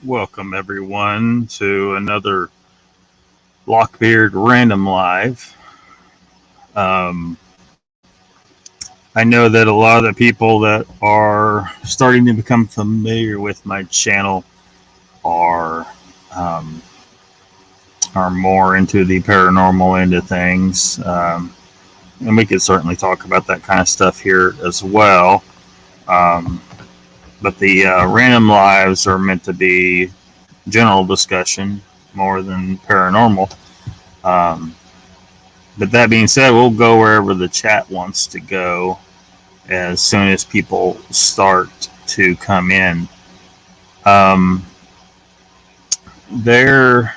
Welcome everyone to another Lockbeard Random Live. Um, I know that a lot of the people that are starting to become familiar with my channel are um, are more into the paranormal end of things, and we could certainly talk about that kind of stuff here as well. Um, but the random lives are meant to be general discussion more than paranormal. Um, but that being said, we'll go wherever the chat wants to go as soon as people start to come in. Um, there,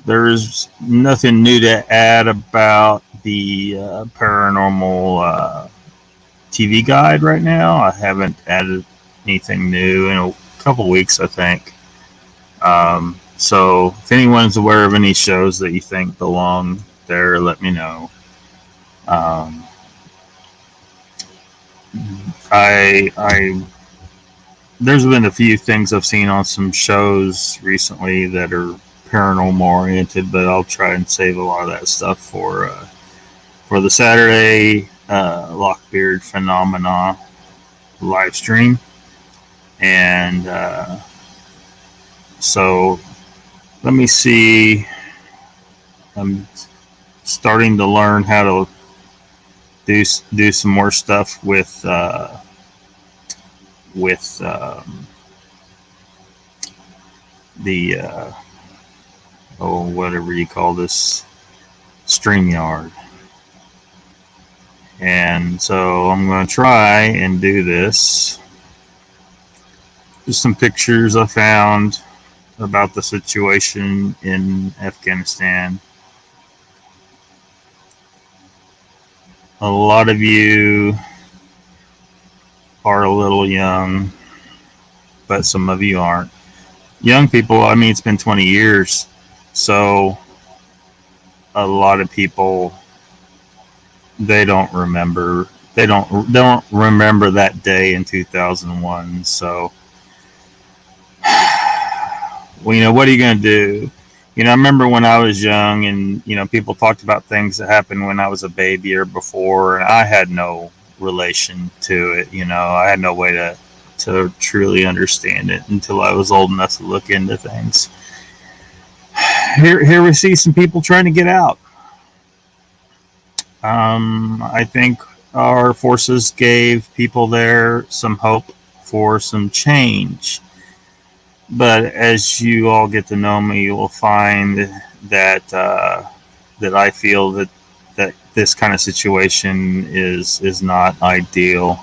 there's nothing new to add about the paranormal TV guide right now. I haven't added anything new in a couple weeks, I think. So if anyone's aware of any shows that you think belong there, let me know. Um, I there's been a few things I've seen on some shows recently that are paranormal oriented, but I'll try and save a lot of that stuff for the Saturday Lockbeard Phenomena live stream. And so let me see. I'm starting to learn how to do some more stuff with the whatever you call this, StreamYard. And so I'm going to try and do this. Just some pictures I found about the situation in Afghanistan. A lot of you are a little young, but some of you aren't. Young people, I mean, it's been 20 years, so a lot of people, they don't remember that day in 2001. So, well, what are you going to do? I remember when I was young and, people talked about things that happened when I was a baby or before, and I had no relation to it. I had no way to truly understand it until I was old enough to look into things. Here we see some people trying to get out. I think our forces gave people there some hope for some change. But as you all get to know me, you will find that that I feel that this kind of situation is not ideal.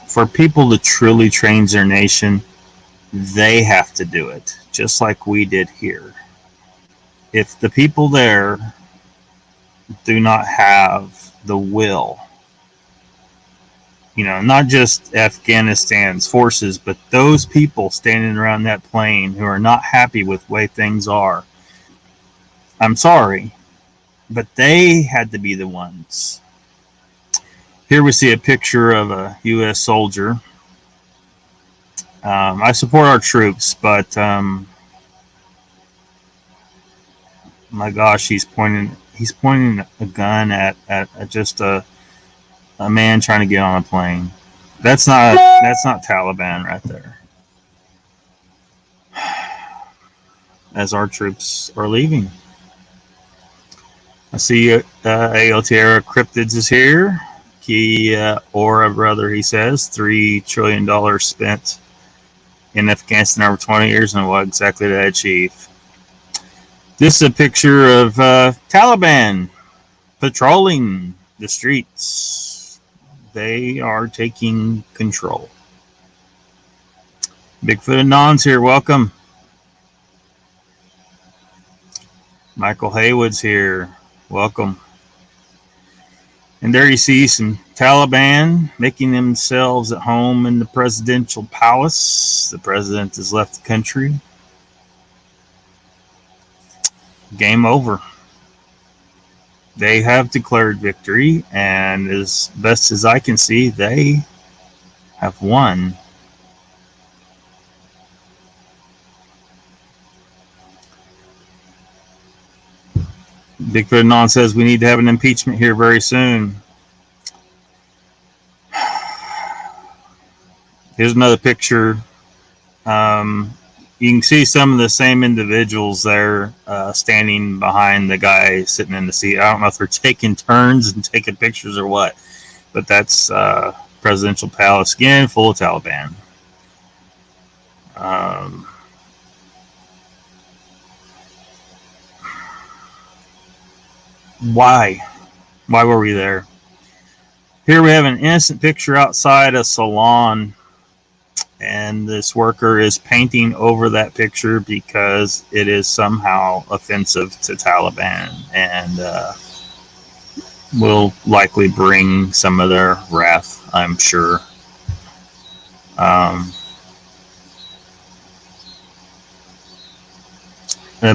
For people to truly change their nation, they have to do it, just like we did here. If the people there do not have the will, not just Afghanistan's forces, but those people standing around that plane who are not happy with the way things are, I'm sorry, but they had to be the ones. Here we see a picture of a U.S. soldier. I support our troops, but my gosh, he's pointing a gun at just a man trying to get on a plane. That's not Taliban right there. As our troops are leaving, I see AOTR Cryptids is here. Aura brother, he says, $3 trillion spent in Afghanistan over 20 years, and what exactly did that achieve? This is a picture of Taliban patrolling the streets. They are taking control. Bigfoot and Non's here. Welcome. Michael Haywood's here. Welcome. And there you see some Taliban making themselves at home in the presidential palace. The president has left the country. Game over. They have declared victory, and as best as I can see, they have won. Bigfoot Non says we need to have an impeachment here very soon. Here's another picture. You can see some of the same individuals there standing behind the guy sitting in the seat. I don't know if they're taking turns and taking pictures or what, but that's presidential palace again, full of Taliban. Why? Why were we there? Here we have an innocent picture outside a salon, and this worker is painting over that picture because it is somehow offensive to Taliban and will likely bring some of their wrath, I'm sure. And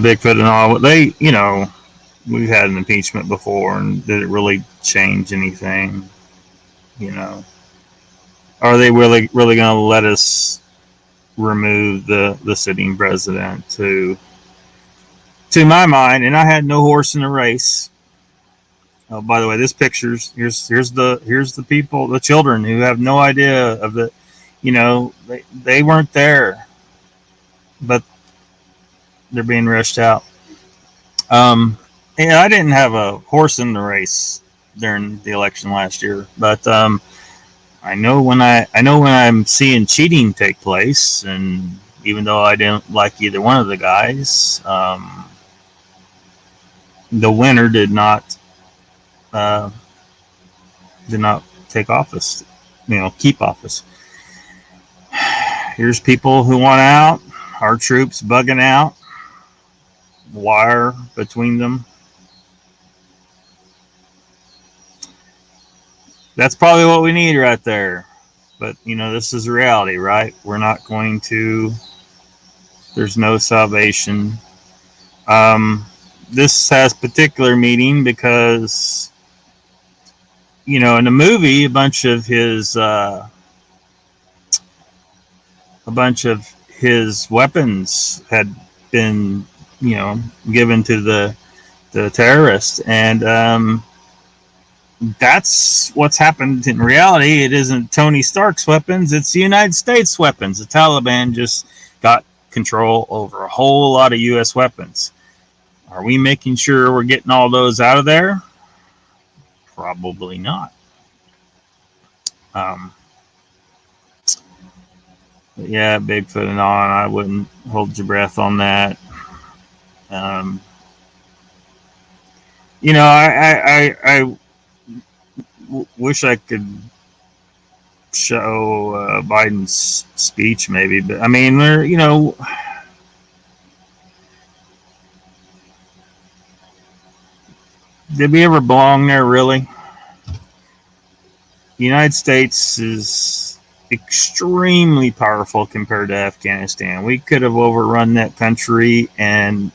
Bigfoot and all, they, we've had an impeachment before, and did it really change anything? Are they really going to let us remove the sitting president? To my mind, and I had no horse in the race. Oh, by the way, this picture's here's the people, the children who have no idea of the, they weren't there, but they're being rushed out. I didn't have a horse in the race during the election last year, but I know when I'm seeing cheating take place, and even though I didn't like either one of the guys, the winner did not take office, keep office. Here's people who want out, our troops bugging out, wire between them. That's probably what we need right there. But, this is reality, right? We're not going to, there's no salvation. This has particular meaning because, in the movie, a bunch of his weapons had been, given to the terrorists. And that's what's happened in reality. It isn't Tony Stark's weapons, it's the United States weapons. The Taliban just got control over a whole lot of U.S. weapons. Are we making sure we're getting all those out of there? Probably not. But yeah, Bigfoot and on, I wouldn't hold your breath on that. I wish I could show Biden's speech, maybe, but I mean, did we ever belong there, really? The United States is extremely powerful compared to Afghanistan. We could have overrun that country and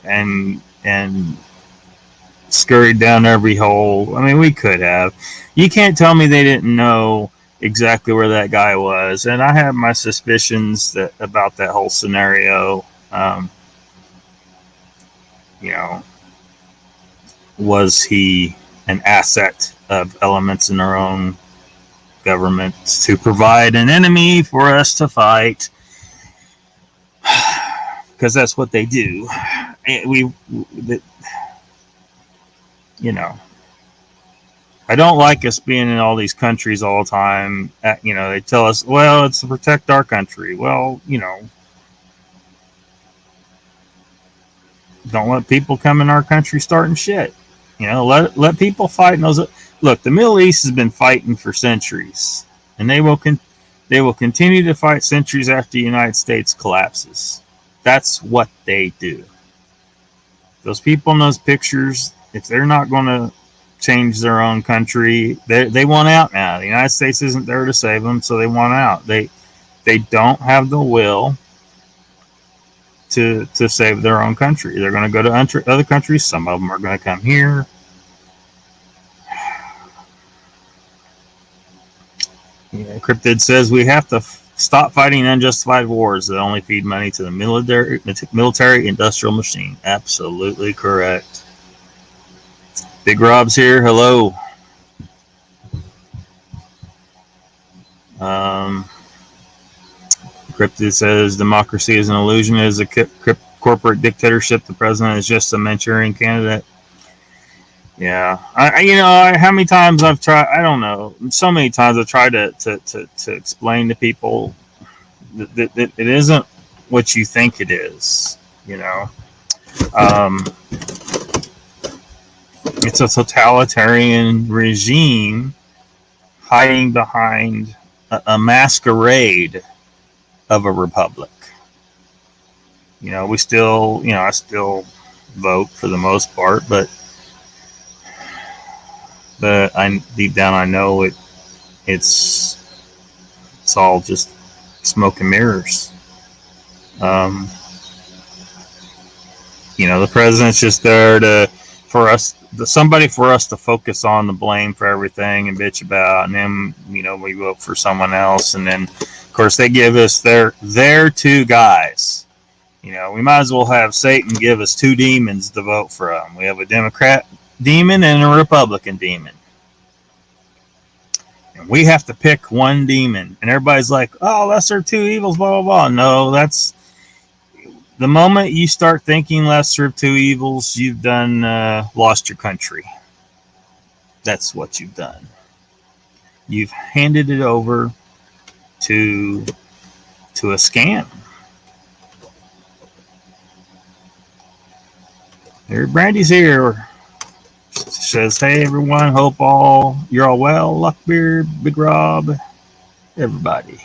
scurried down every hole. I mean, we could have. You can't tell me they didn't know exactly where that guy was. And I have my suspicions about that whole scenario. Was he an asset of elements in our own government to provide an enemy for us to fight? Because that's what they do. I don't like us being in all these countries all the time. They tell us, well, it's to protect our country. Well, don't let people come in our country starting shit. Let people fight in those. Look, the Middle East has been fighting for centuries, and they will continue to fight centuries after the United States collapses. That's what they do. Those people in those pictures, if they're not going to change their own country, they want out now. The United States isn't there to save them, so they want out. They don't have the will to save their own country. They're going to go to other countries. Some of them are going to come here. Yeah, Cryptid says we have to stop fighting unjustified wars that only feed money to the military industrial machine. Absolutely correct. Big Rob's here. Hello. Cryptid says democracy is an illusion. It is a corporate dictatorship. The president is just a Manchurian candidate. Yeah, how many times I've tried. I don't know. So many times I've tried to explain to people that it isn't what you think it is. It's a totalitarian regime hiding behind a masquerade of a republic. I still vote for the most part, but deep down I know it's all just smoke and mirrors. The president's just there for us to focus on the blame for everything and bitch about, and then we vote for someone else, and then of course they give us their two guys. We might as well have Satan give us two demons to vote from. We have a Democrat demon and a Republican demon, and we have to pick one demon, and everybody's like, oh, lesser two evils, blah blah blah. No, that's the moment you start thinking lesser of two evils, you've done lost your country. That's what you've done. You've handed it over to a scam. There, Brandy's here. Says, hey everyone, hope you're all well. Lockbeard, Big Rob, everybody.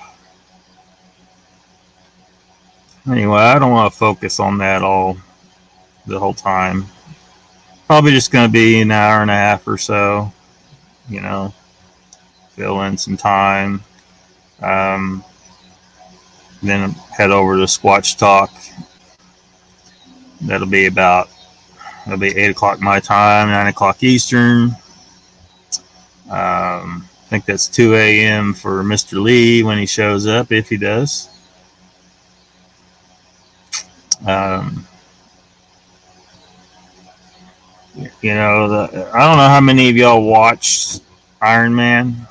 Anyway, I don't want to focus on that the whole time. Probably just going to be an hour and a half or so. Fill in some time. Then head over to Squatch Talk. It'll be 8 o'clock my time, 9 o'clock Eastern. I think that's 2 a.m. for Mr. Lee when he shows up, if he does. I don't know how many of y'all watched Iron Man.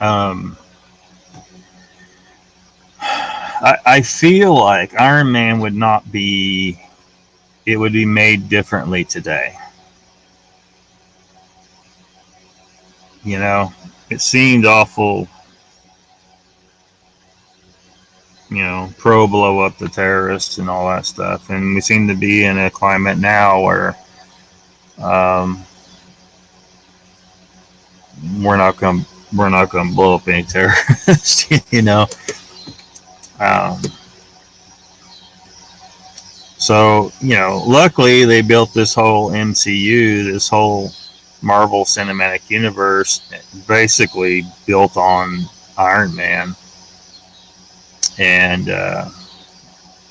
I feel like Iron Man would be made differently today. It seemed awful, pro blow up the terrorists and all that stuff. And we seem to be in a climate now where we're not going to blow up any terrorists, So, luckily they built this whole MCU, this whole Marvel Cinematic Universe, basically built on Iron Man. And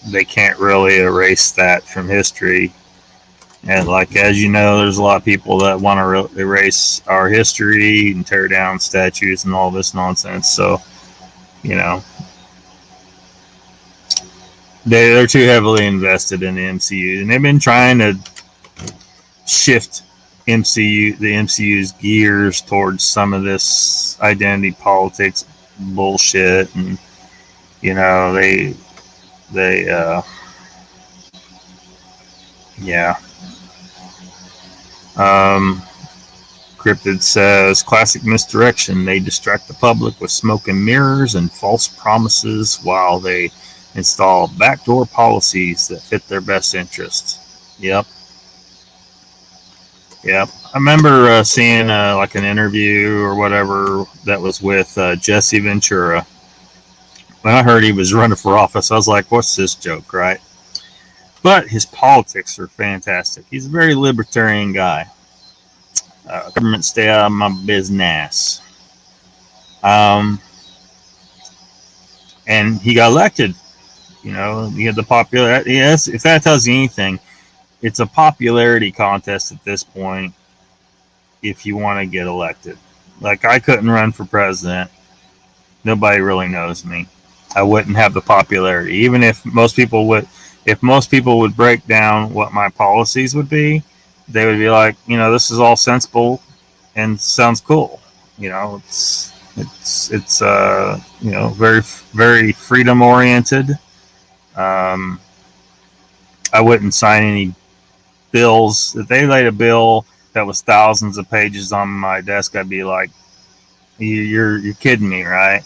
they can't really erase that from history. And as you know, there's a lot of people that want to erase our history and tear down statues and all this nonsense. So, they're too heavily invested in the MCU, and they've been trying to shift the MCU's gears towards some of this identity politics bullshit, and Cryptid says, classic misdirection. They distract the public with smoke and mirrors and false promises while they install backdoor policies that fit their best interests. Yep. I remember seeing an interview or whatever that was with Jesse Ventura. When I heard he was running for office, I was like, what's this joke, right? But his politics are fantastic. He's a very libertarian guy. Government, stay out of my business. And he got elected. He had the popularity. Yes, if that tells you anything, it's a popularity contest at this point if you want to get elected. Like, I couldn't run for president. Nobody really knows me. I wouldn't have the popularity. Even if most people would break down what my policies would be, they would be like, this is all sensible and sounds cool. It's very, very freedom oriented. Um, I wouldn't sign any bills. If they laid a bill that was thousands of pages on my desk, I'd be like, you're kidding me, right?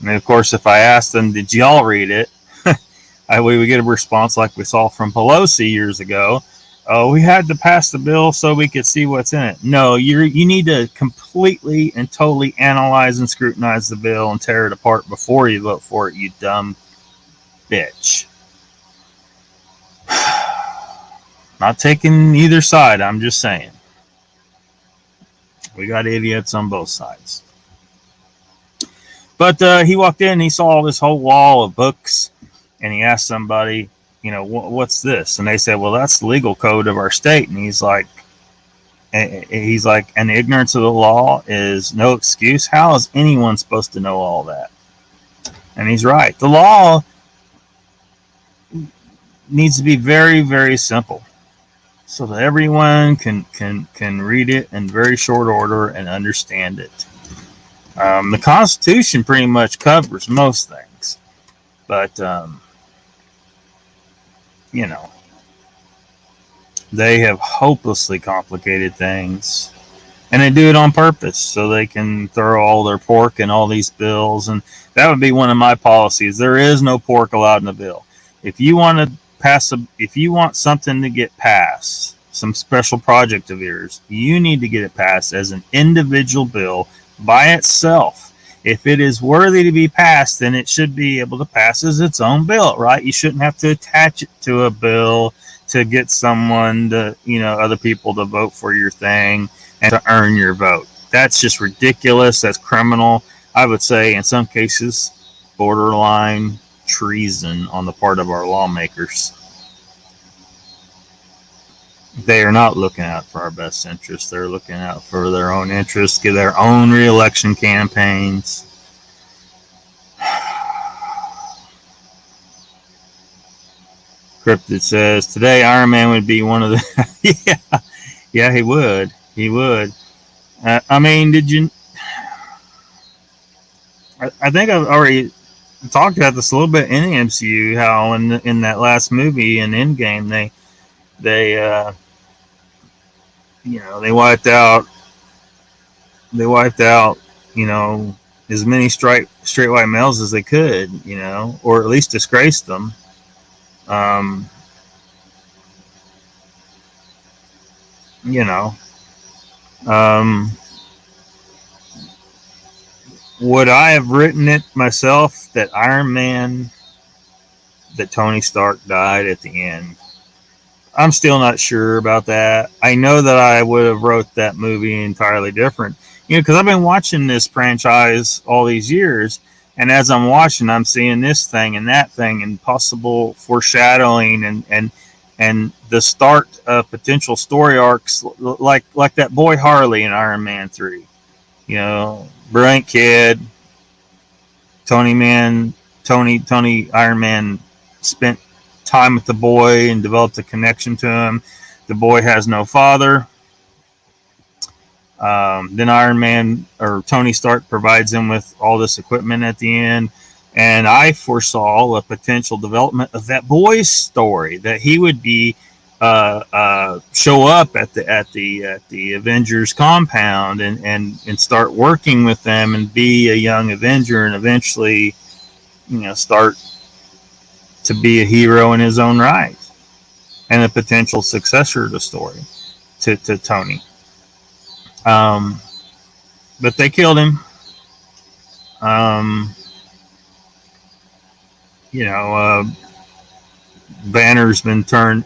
And of course, if I asked them, did y'all read it? We would get a response like we saw from Pelosi years ago. Oh, we had to pass the bill so we could see what's in it. No, you need to completely and totally analyze and scrutinize the bill and tear it apart before you vote for it, you dumb bitch. Not taking either side, I'm just saying. We got idiots on both sides. But he walked in and he saw this whole wall of books, and he asked somebody, what's this? And they said, well, that's the legal code of our state. And he's like, and ignorance of the law is no excuse. How is anyone supposed to know all that? And he's right. The law needs to be very, very simple, so that everyone can read it in very short order and understand it. The Constitution pretty much covers most things, but they have hopelessly complicated things, and they do it on purpose so they can throw all their pork in all these bills. And that would be one of my policies. There is no pork allowed in the bill. If you want something to get passed, some special project of yours, you need to get it passed as an individual bill by itself. If it is worthy to be passed, then it should be able to pass as its own bill, right? You shouldn't have to attach it to a bill to get someone to, other people to vote for your thing and to earn your vote. That's just ridiculous. That's criminal. I would say in some cases, borderline treason on the part of our lawmakers. They are not looking out for our best interests. They're looking out for their own interests, get their own re-election campaigns. Cryptid says, today Iron Man would be one of the... yeah, he would. He would. I mean, did you... I think I've already talked about this a little bit in the MCU, how in that last movie, in Endgame, they wiped out, as many straight white males as they could, or at least disgraced them. Would I have written it myself that Tony Stark died at the end? I'm still not sure about that. I know that I would have wrote that movie entirely different, because I've been watching this franchise all these years, and as I'm watching, I'm seeing this thing and that thing and possible foreshadowing and the start of potential story arcs, like that boy Harley in Iron Man 3. Brilliant kid. Tony Iron Man spent time with the boy and developed a connection to him. The boy has no father. Then Iron Man or Tony Stark provides him with all this equipment at the end, and I foresaw a potential development of that boy's story, that he would be show up at the Avengers compound and start working with them and be a young Avenger, and eventually start to be a hero in his own right and a potential successor to the story to Tony. But they killed him. Banner/Hulk's been turned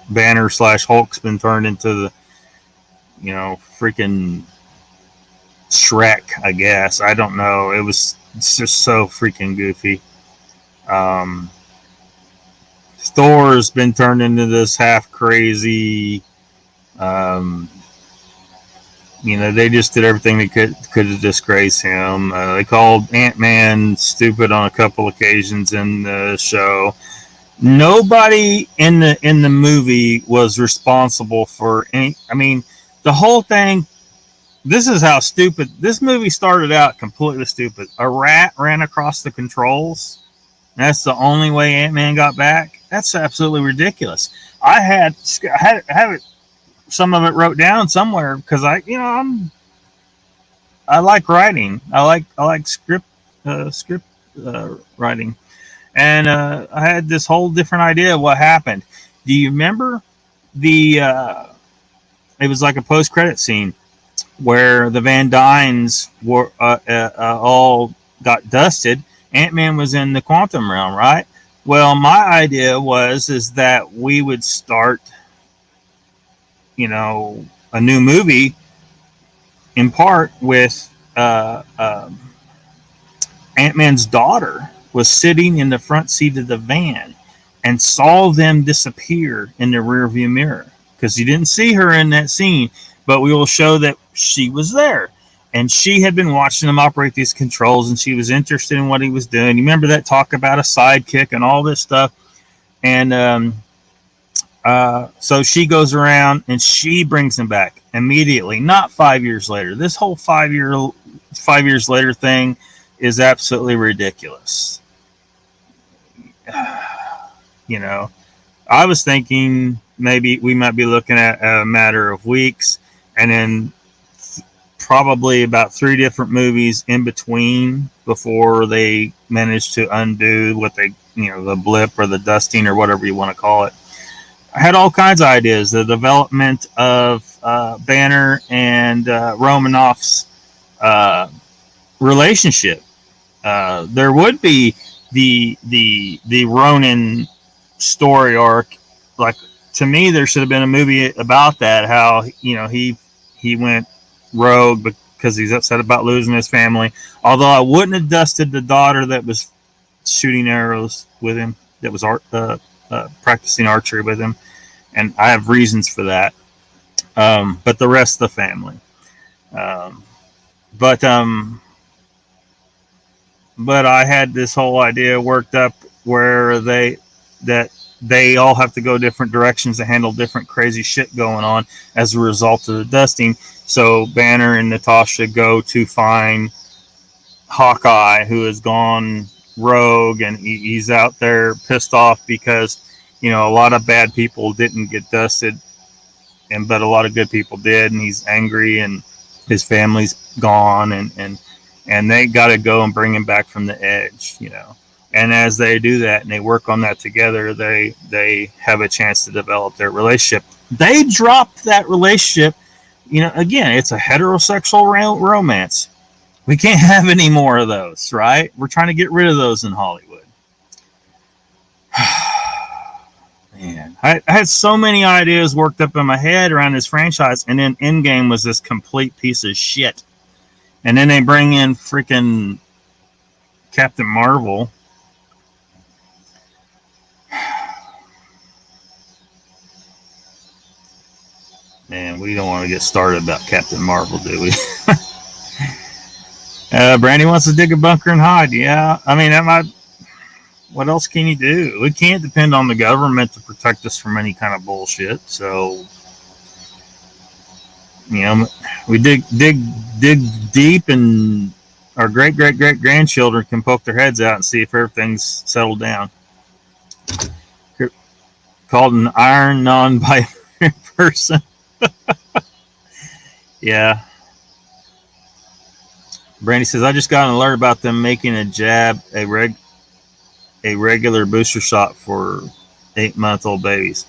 into the freaking Shrek, I guess. I don't know. It's just so freaking goofy. Thor's been turned into this half crazy They just did everything they could to disgrace him. They called Ant-Man stupid on a couple occasions in the show. Nobody in the movie was responsible for any. I mean, the whole thing. This is how stupid this movie started out. Completely stupid. A rat ran across the controls. That's the only way Ant-Man got back. That's absolutely ridiculous. I had it, some of it wrote down somewhere because I like writing. I like script writing, and I had this whole different idea of what happened. Do you remember the? It was like a post-credit scene where the Van Dynes were all got dusted. Ant-Man was in the quantum realm, right? Well, my idea is that we would start, a new movie in part with Ant-Man's daughter was sitting in the front seat of the van and saw them disappear in the rearview mirror because you didn't see her in that scene, but we will show that she was there. And she had been watching him operate these controls, and she was interested in what he was doing. You remember that talk about a sidekick and all this stuff? And so she goes around and she brings him back immediately, not 5 years later. This whole 5 years later thing is absolutely ridiculous. I was thinking maybe we might be looking at a matter of weeks, and then probably about 3 different movies in between before they managed to undo what they, the blip or the dusting or whatever you want to call it. I had all kinds of ideas. The development of Banner and Romanoff's relationship. There would be the Ronin story arc. Like, to me, there should have been a movie about that. How he went rogue because he's upset about losing his family. Although I wouldn't have dusted the daughter that was shooting arrows with him, that was practicing archery with him, and I have reasons for that. But the rest of the family. But I had this whole idea worked up where they all have to go different directions to handle different crazy shit going on as a result of the dusting. So Banner and Natasha go to find Hawkeye, who has gone rogue, and he's out there pissed off because a lot of bad people didn't get dusted, but a lot of good people did, and he's angry, and his family's gone, and they got to go and bring him back from the edge, And as they do that and they work on that together, they have a chance to develop their relationship. They dropped that relationship. Again, it's a heterosexual romance. We can't have any more of those, right? We're trying to get rid of those in Hollywood. Man, I had so many ideas worked up in my head around this franchise, and then Endgame was this complete piece of shit. And then they bring in freaking Captain Marvel. Man, we don't want to get started about Captain Marvel, do we? Brandy wants to dig a bunker and hide. Yeah, I mean, what else can you do? We can't depend on the government to protect us from any kind of bullshit. So, we dig deep, and our great grandchildren can poke their heads out and see if everything's settled down. Called an iron non-binary person. Yeah. Brandy says, I just got an alert about them making a jab a regular booster shot for 8-month-old babies.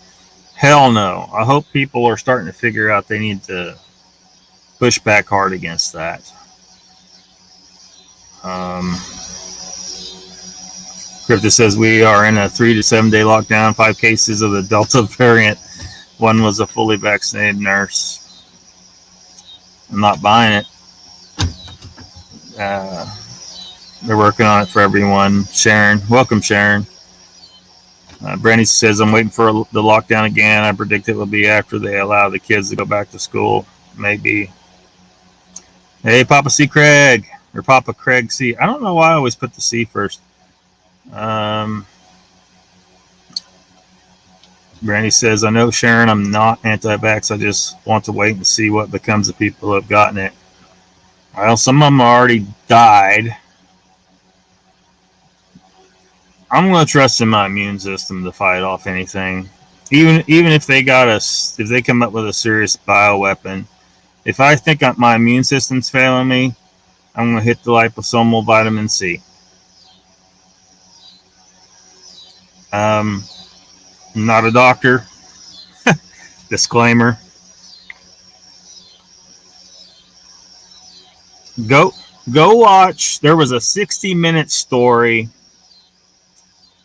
Hell no. I hope people are starting to figure out they need to push back hard against that. Crypto says we are in a 3 to 7 day lockdown. 5 cases of the Delta variant. One was a fully vaccinated nurse. I'm not buying it. They're working on it for everyone. Sharon, welcome, Sharon. Brandy says, I'm waiting for the lockdown again. I predict it will be after they allow the kids to go back to school. Maybe. Hey, Papa C. Craig, or Papa Craig C. I don't know why I always put the C first. Brandy says, I know, Sharon, I'm not anti-vax. I just want to wait and see what becomes of people who have gotten it. Well, some of them already died. I'm going to trust in my immune system to fight off anything. Even if they if they come up with a serious bioweapon, if I think my immune system's failing me, I'm going to hit the liposomal vitamin C. I'm not a doctor. Disclaimer. Go watch. There was a 60-minute story.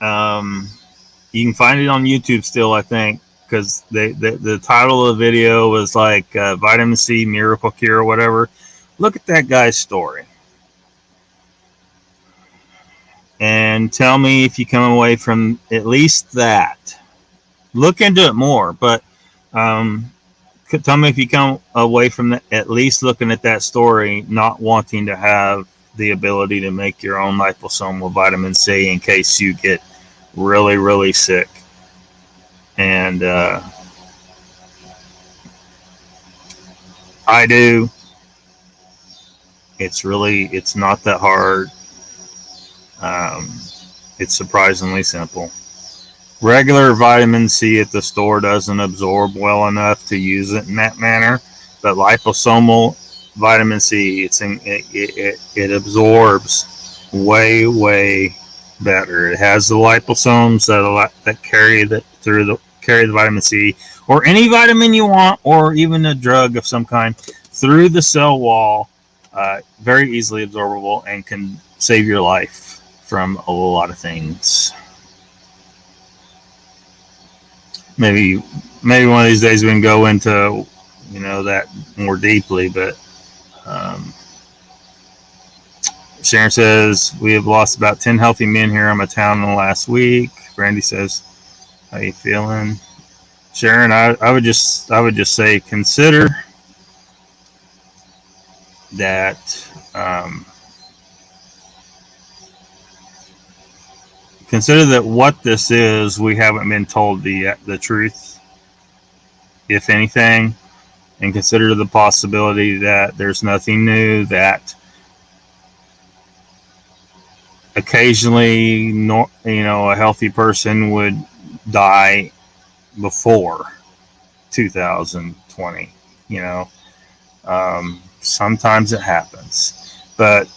You can find it on YouTube still, I think, because the title of the video was like Vitamin C Miracle Cure or whatever. Look at that guy's story and tell me if you come away from at least that. Look into it more, but tell me if you come away from that, at least looking at that story, not wanting to have the ability to make your own liposomal vitamin C in case you get really, really sick. And I do. It's not that hard. It's surprisingly simple. Regular vitamin C at the store doesn't absorb well enough to use it in that manner, but liposomal vitamin C, it absorbs way better. It has the liposomes that carry the vitamin C, or any vitamin you want, or even a drug of some kind, through the cell wall, very easily absorbable, and can save your life from a lot of things. Maybe one of these days we can go into that more deeply, but Sharon says, we have lost about 10 healthy men here in my town in the last week. Brandy says, how you feeling? Sharon, I would just say consider that what this is, we haven't been told the truth, if anything, and consider the possibility that there's nothing new, that occasionally, a healthy person would die before 2020. Sometimes it happens, but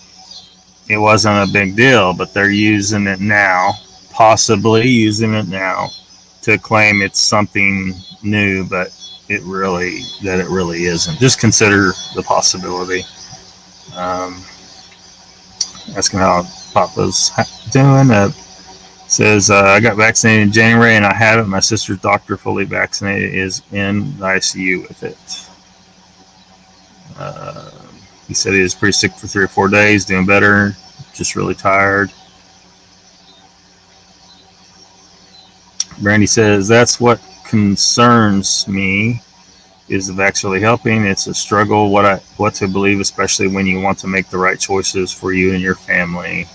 it wasn't a big deal. But they're using it now, possibly using it now, to claim it's something new, but it really isn't. Just consider the possibility. Asking how Papa's doing. Says, I got vaccinated in January and I haven't. My sister's doctor, fully vaccinated, is in the ICU with it. He said he was pretty sick for 3 or 4 days, doing better, just really tired. Brandy says, that's what concerns me. Is the vax really helping? It's a struggle what to believe, especially when you want to make the right choices for you and your family.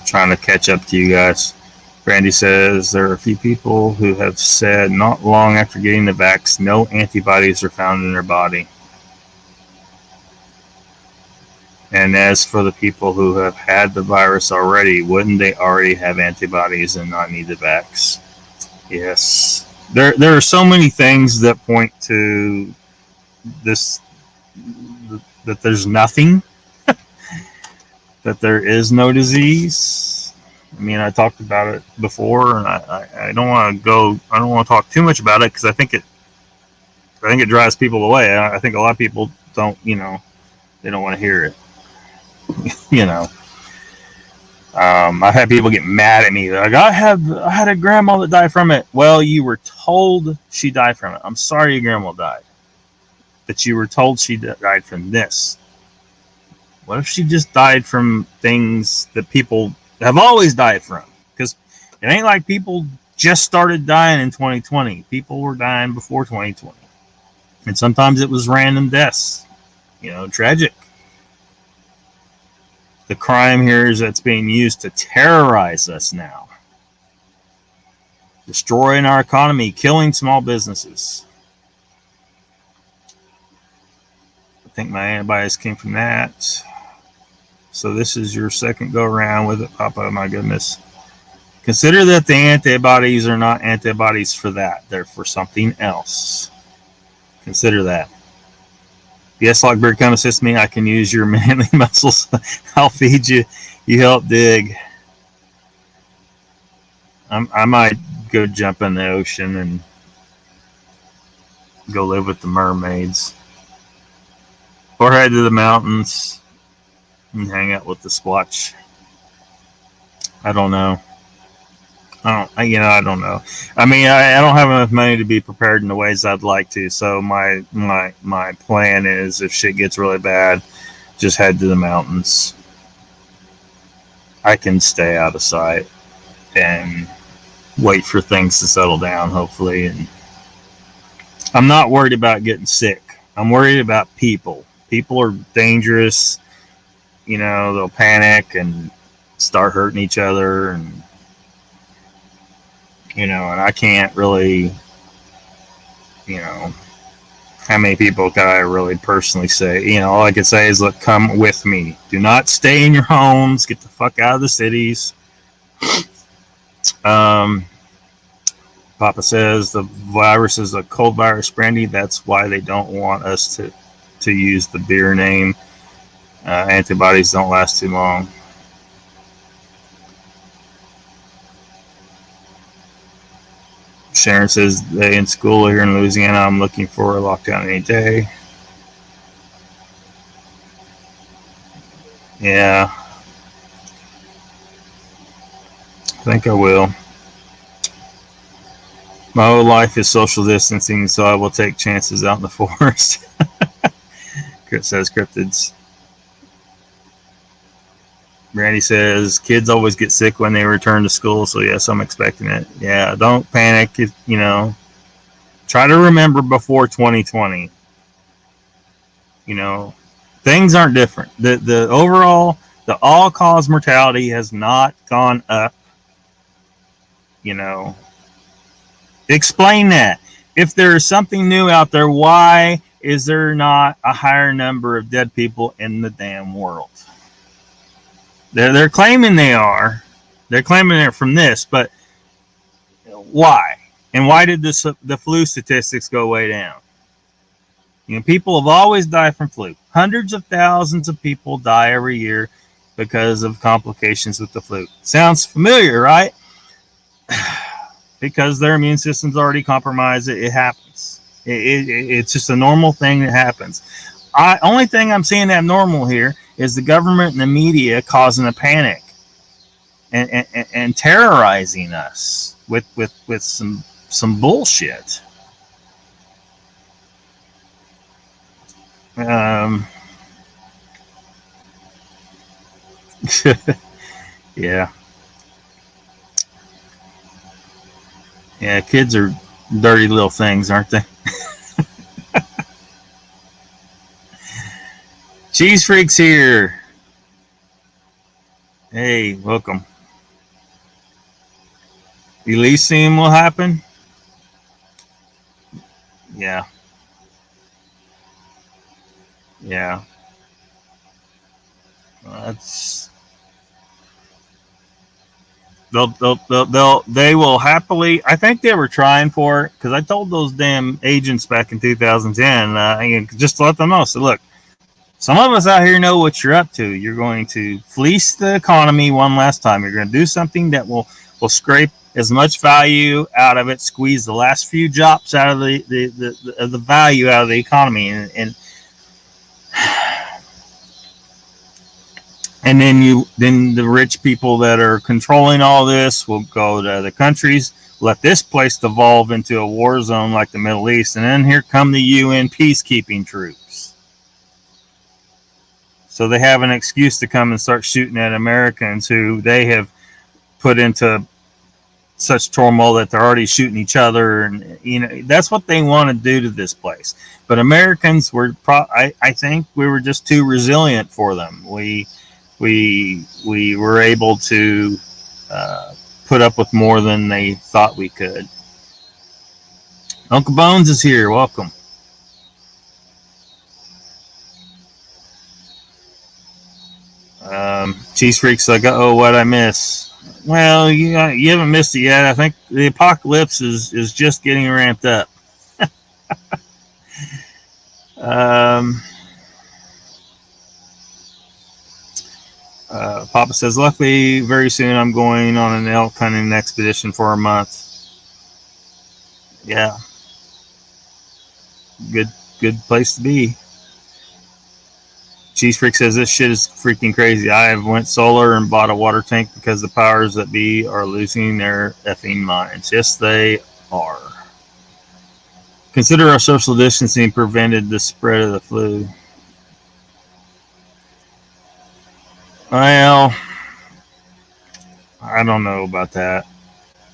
Trying to catch up to you guys. Brandy says there are a few people who have said not long after getting the vax, no antibodies are found in their body. And as for the people who have had the virus already, wouldn't they already have antibodies and not need the vax? Yes. There are so many things that point to this, that there's nothing, that there is no disease. I mean, I talked about it before, and I don't want to talk too much about it because I think it drives people away. I think a lot of people don't, they don't want to hear it. I've had people get mad at me. Like, I had a grandma that died from it. Well, you were told she died from it. I'm sorry your grandma died, but you were told she died from this. What if she just died from things that people have always died from? Because it ain't like people just started dying in 2020. People were dying before 2020. And sometimes it was random deaths. Tragic. The crime here is that's being used to terrorize us now. Destroying our economy, killing small businesses. I think my antibodies came from that. So this is your second go around with it, Papa. My goodness. Consider that the antibodies are not antibodies for that. They're for something else. Consider that. Yes, Lockbeard, come assist me. I can use your manly muscles. I'll feed you. You help dig. I might go jump in the ocean and go live with the mermaids. Or head to the mountains and hang out with the Squatch. I don't know. I don't know. I mean, I don't have enough money to be prepared in the ways I'd like to. So my plan is, if shit gets really bad, just head to the mountains. I can stay out of sight and wait for things to settle down, hopefully. And I'm not worried about getting sick. I'm worried about people. People are dangerous. They'll panic and start hurting each other, and and I can't really, how many people can I really personally say? All I can say is, look, come with me. Do not stay in your homes. Get the fuck out of the cities. Papa says the virus is a cold virus, Brandy. That's why they don't want us to use the beer name. Antibodies don't last too long. Sharon says they in school here in Louisiana. I'm looking for a lockdown any day. Yeah. I think I will. My whole life is social distancing, so I will take chances out in the forest. Says cryptids. Randy says kids always get sick when they return to school, so yes, I'm expecting it. Yeah, don't panic. Try to remember before 2020. Things aren't different. The overall, the all-cause mortality has not gone up. Explain that. If there is something new out there, why is there not a higher number of dead people in the damn world? They're claiming they are. They're claiming they're from this, but why? And why did the flu statistics go way down? People have always died from flu. Hundreds of thousands of people die every year because of complications with the flu. Sounds familiar, right? Because their immune system's already compromised. It happens. It's just a normal thing that happens. Only thing I'm seeing abnormal here is the government and the media causing a panic and terrorizing us with some bullshit. Yeah. Yeah, kids are dirty little things, aren't they? Cheese Freak's here. Hey, welcome. Elysium will happen? Yeah. Yeah. That's... They will happily. I think they were trying for it, because I told those damn agents back in 2010, just to let them know. So look, some of us out here know what you're up to. You're going to fleece the economy one last time. You're going to do something that will scrape as much value out of it, squeeze the last few drops out of the value out of the economy, and then the rich people that are controlling all this will go to other countries, let this place devolve into a war zone like the Middle East, and then here come the UN peacekeeping troops. So they have an excuse to come and start shooting at Americans who they have put into such turmoil that they're already shooting each other, and that's what they want to do to this place. But Americans were, I think, we were just too resilient for them. We were able to put up with more than they thought we could. Uncle Bones is here. Welcome. Cheese Freak's like, oh, what I miss? Well, you haven't missed it yet. I think the apocalypse is just getting ramped up. Papa says, luckily, very soon I'm going on an elk hunting expedition for a month. Yeah. Good place to be. Cheese Freak says, this shit is freaking crazy. I have went solar and bought a water tank because the powers that be are losing their effing minds. Yes, they are. Consider our social distancing prevented the spread of the flu. Well, I don't know about that.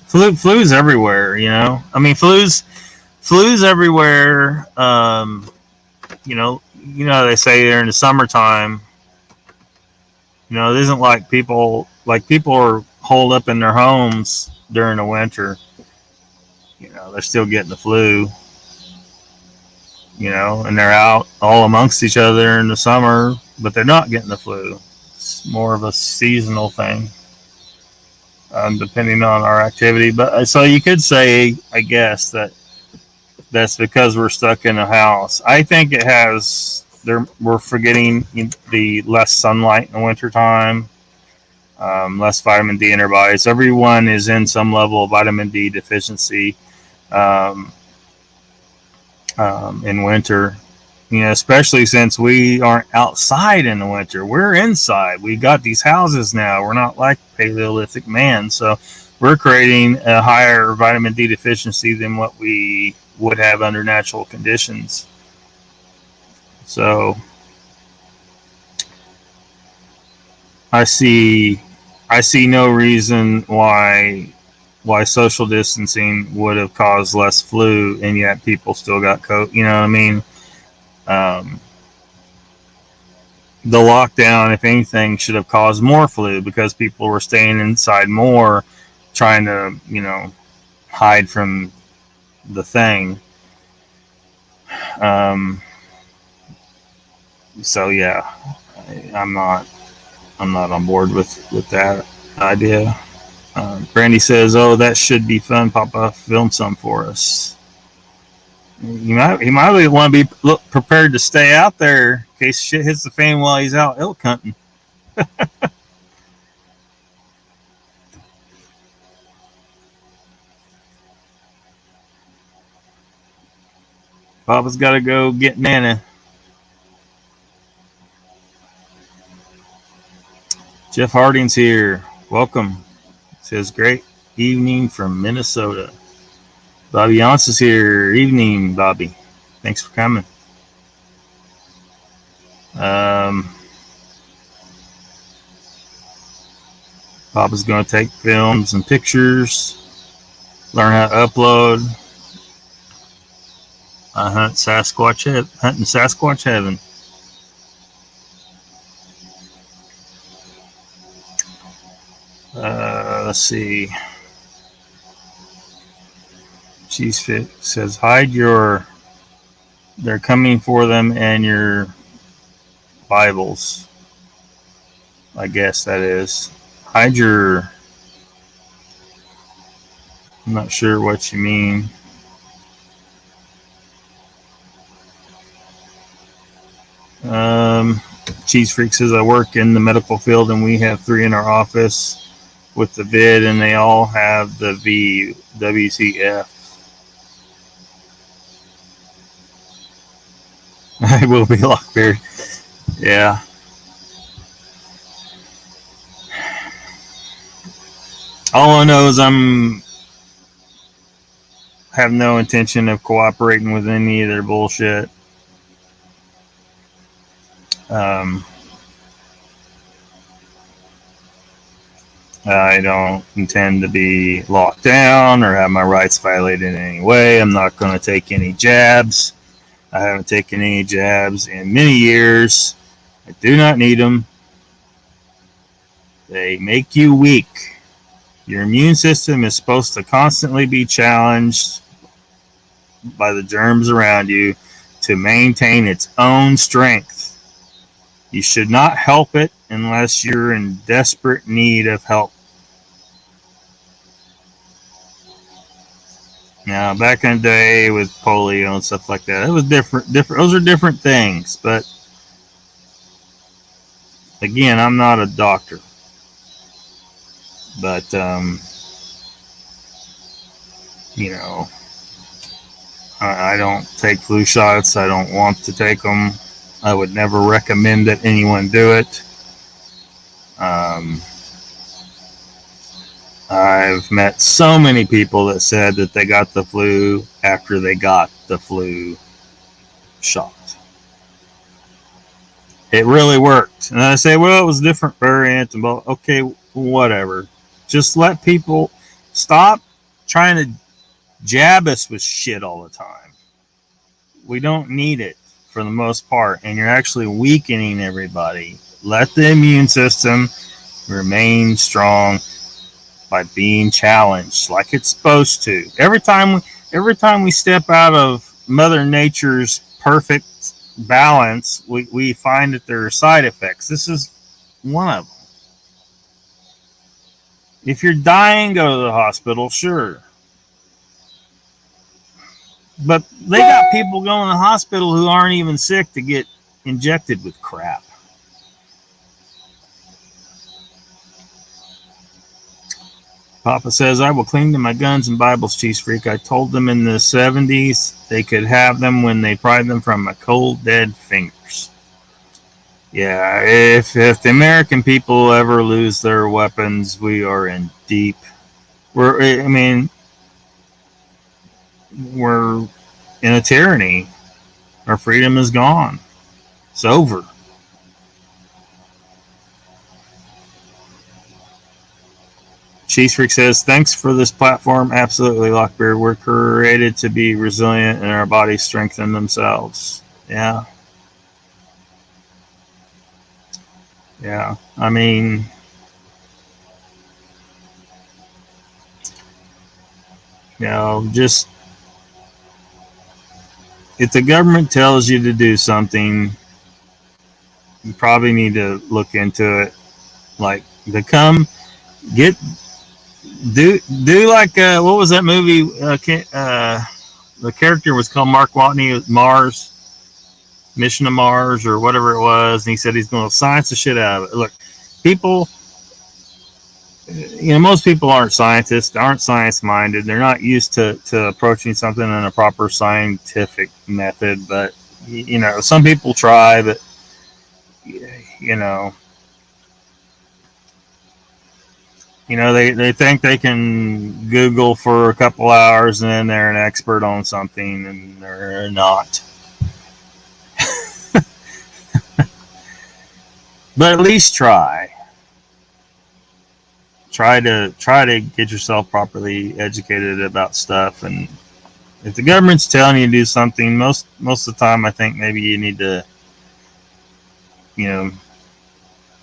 Flu's everywhere, I mean, flu's everywhere. They say they're in the summertime. It isn't like people are holed up in their homes during the winter. They're still getting the flu. And they're out all amongst each other in the summer, but they're not getting the flu. It's more of a seasonal thing, depending on our activity. But so you could say, I guess, that's because we're stuck in a house. I think it has. We're forgetting the less sunlight in the wintertime, less vitamin D in our bodies. Everyone is in some level of vitamin D deficiency in winter. Especially since we aren't outside in the winter. We're inside. We got these houses now. We're not like Paleolithic man. So we're creating a higher vitamin D deficiency than what we would have under natural conditions. So I see no reason why social distancing would have caused less flu, and yet people still got COVID. You know what I mean? The lockdown, if anything, should have caused more flu because people were staying inside more, trying to, hide from the thing. So yeah, I'm not on board with that idea. Brandy says, "Oh, that should be fun. Papa, film some for us." He might want to be prepared to stay out there in case shit hits the fan while he's out elk hunting. Papa's got to go get Nana. Jeff Harding's here. Welcome. Says, great evening from Minnesota. Bobby Yance is here. Evening, Bobby. Thanks for coming. Papa's going to take films and pictures, learn how to upload. Hunting Sasquatch heaven. Let's see. Cheese Fit says, they're coming for them and your Bibles. I guess that is. Hide your, I'm not sure what you mean. Cheese Freak says, I work in the medical field and we have 3 in our office with the vid and they all have the WCF. I will be Lockbeard. Yeah. All I know is have no intention of cooperating with any of their bullshit. I don't intend to be locked down or have my rights violated in any way. I'm not going to take any jabs. I haven't taken any jabs in many years. I do not need them. They make you weak. Your immune system is supposed to constantly be challenged by the germs around you to maintain its own strength. You should not help it unless you're in desperate need of help. Now, back in the day with polio and stuff like that, it was different. Those are different things. But again, I'm not a doctor. But you know, I don't take flu shots. I don't want to take them. I would never recommend that anyone do it. I've met so many people that said that they got the flu after they got the flu shot. It really worked. And I say, well, it was a different variant. Well, okay, whatever. Just let people stop trying to jab us with shit all the time. We don't need it for the most part. And you're actually weakening everybody. Let the immune system remain strong by being challenged like it's supposed to. Every time we step out of Mother Nature's perfect balance, we find that there are side effects. This is one of them. If you're dying, go to the hospital, sure. But they got people going to the hospital who aren't even sick to get injected with crap. Papa says, I will cling to my guns and Bibles, Cheese Freak. I told them in the 70s they could have them when they pried them from my cold, dead fingers. Yeah, if the American people ever lose their weapons, we are in deep. We're in a tyranny. Our freedom is gone. It's over. Cheese Freak says, thanks for this platform. Absolutely, Lockbeard. We're created to be resilient and our bodies strengthen themselves. Yeah. Yeah. I mean, just if the government tells you to do something, you probably need to look into it. Like, to come get do like what was that movie? The character was called Mark Watney, Mars, Mission to Mars, or whatever it was, and he said he's going to science the shit out of it. Look, people, most people aren't scientists, aren't science minded. They're not used to approaching something in a proper scientific method. But some people try, but they think they can Google for a couple hours and then they're an expert on something, and they're not. But at least try. Try to get yourself properly educated about stuff. And if the government's telling you to do something, most of the time, I think maybe you need to,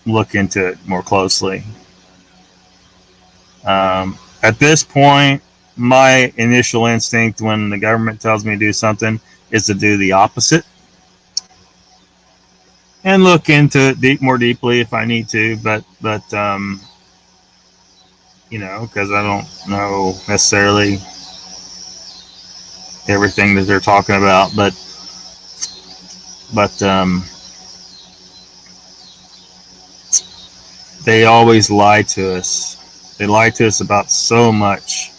look into it more closely. At this point, my initial instinct when the government tells me to do something is to do the opposite and look into it more deeply if I need to. But because I don't know necessarily everything that they're talking about, but they always lie to us. They lie to us about so much.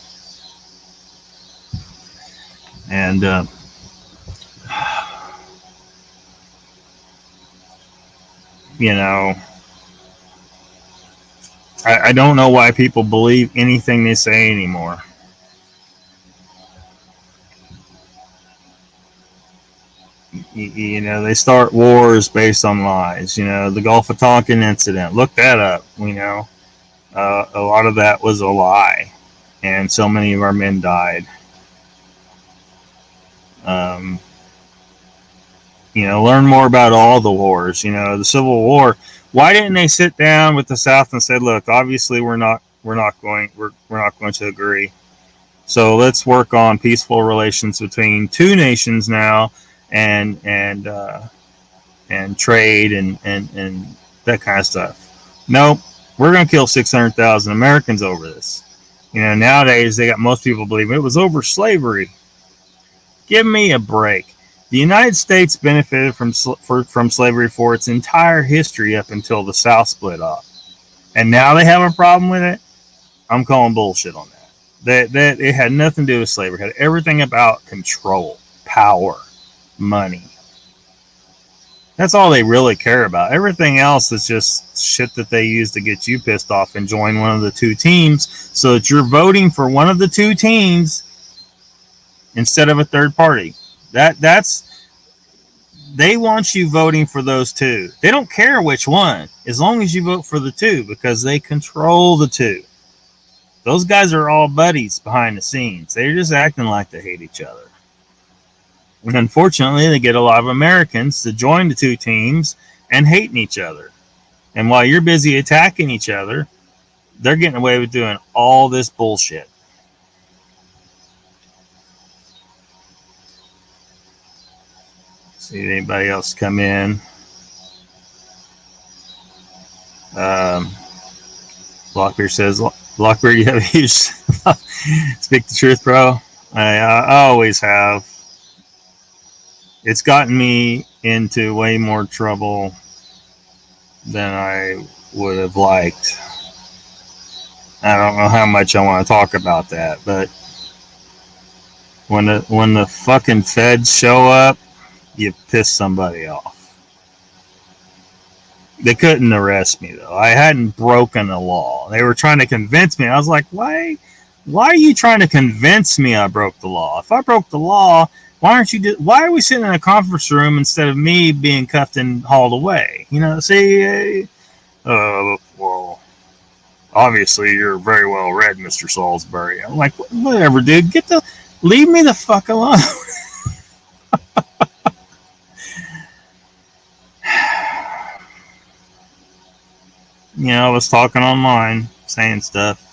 And I don't know why people believe anything they say anymore. They start wars based on lies. The Gulf of Tonkin incident. Look that up. A lot of that was a lie, and so many of our men died. Um, learn more about all the wars. The Civil War. Why didn't they sit down with the South and said, "Look, obviously we're not going to agree. So let's work on peaceful relations between two nations now, and trade and that kind of stuff." Nope, we're going to kill 600,000 Americans over this. Nowadays they got most people believe it was over slavery. Give me a break. The United States benefited from slavery for its entire history up until the South split up, and now they have a problem with it. I'm calling bullshit on that. That it had nothing to do with slavery. It had everything about control, power, money. That's all they really care about. Everything else is just shit that they use to get you pissed off and join one of the two teams, so that you're voting for one of the two teams instead of a third party. That's they want you voting for those two. They don't care which one, as long as you vote for the two, because they control the two. Those guys are all buddies behind the scenes. They're just acting like they hate each other. And unfortunately, they get a lot of Americans to join the two teams and hating each other. And while you're busy attacking each other, they're getting away with doing all this bullshit. See if anybody else come in. Lockbeard says, Lockbeard, you have a huge... Speak the truth, bro. I always have. It's gotten me into way more trouble than I would have liked. I don't know how much I want to talk about that, but when the fucking feds show up, you piss somebody off. They couldn't arrest me though. I hadn't broken the law. They were trying to convince me. I was like, why are you trying to convince me I broke the law? If I broke the law, why are we sitting in a conference room instead of me being cuffed and hauled away? Well, obviously you're very well read, Mr. Salisbury. I'm like, whatever, dude. Leave me the fuck alone. I was talking online, saying stuff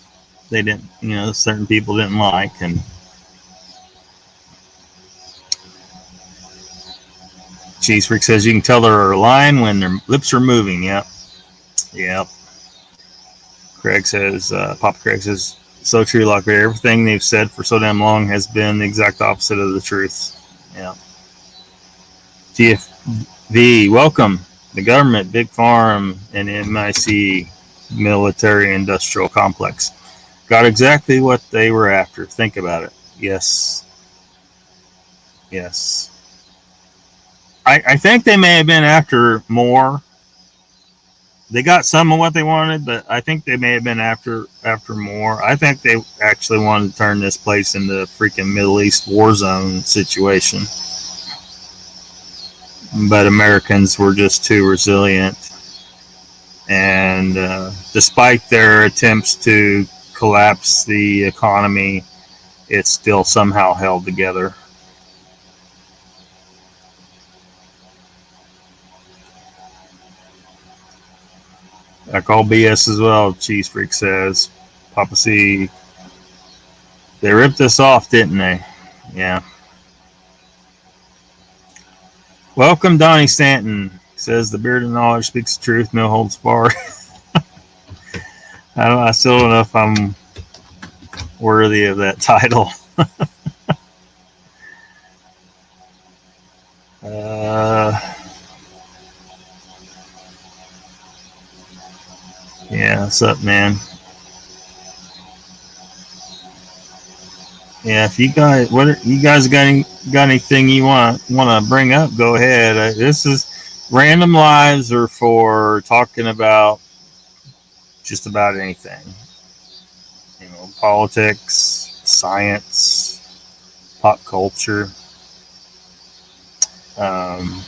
they didn't, certain people didn't like, and Cheese Freak says you can tell they're lying when their lips are moving. Yep. Craig says, Papa Craig says, so true, Lockbeard. Everything they've said for so damn long has been the exact opposite of the truth. Yeah. TFV, welcome. The government, big farm, and MIC military industrial complex got exactly what they were after. Think about it. Yes. I think they may have been after more. They got some of what they wanted, but I think they may have been after more. I think they actually wanted to turn this place into a freaking Middle East war zone situation. But Americans were just too resilient. And despite their attempts to collapse the economy, it still somehow held together. I call BS as well, Cheese Freak says. Papa C, they ripped us off, didn't they? Yeah. Welcome, Donnie Stanton. Says the beard of knowledge speaks the truth, no holds barred. I still don't know if I'm worthy of that title. Yeah, what's up, man? Yeah, if you guys, got anything you want to bring up, go ahead. This is random lives are for talking about just about anything. Politics, science, pop culture. And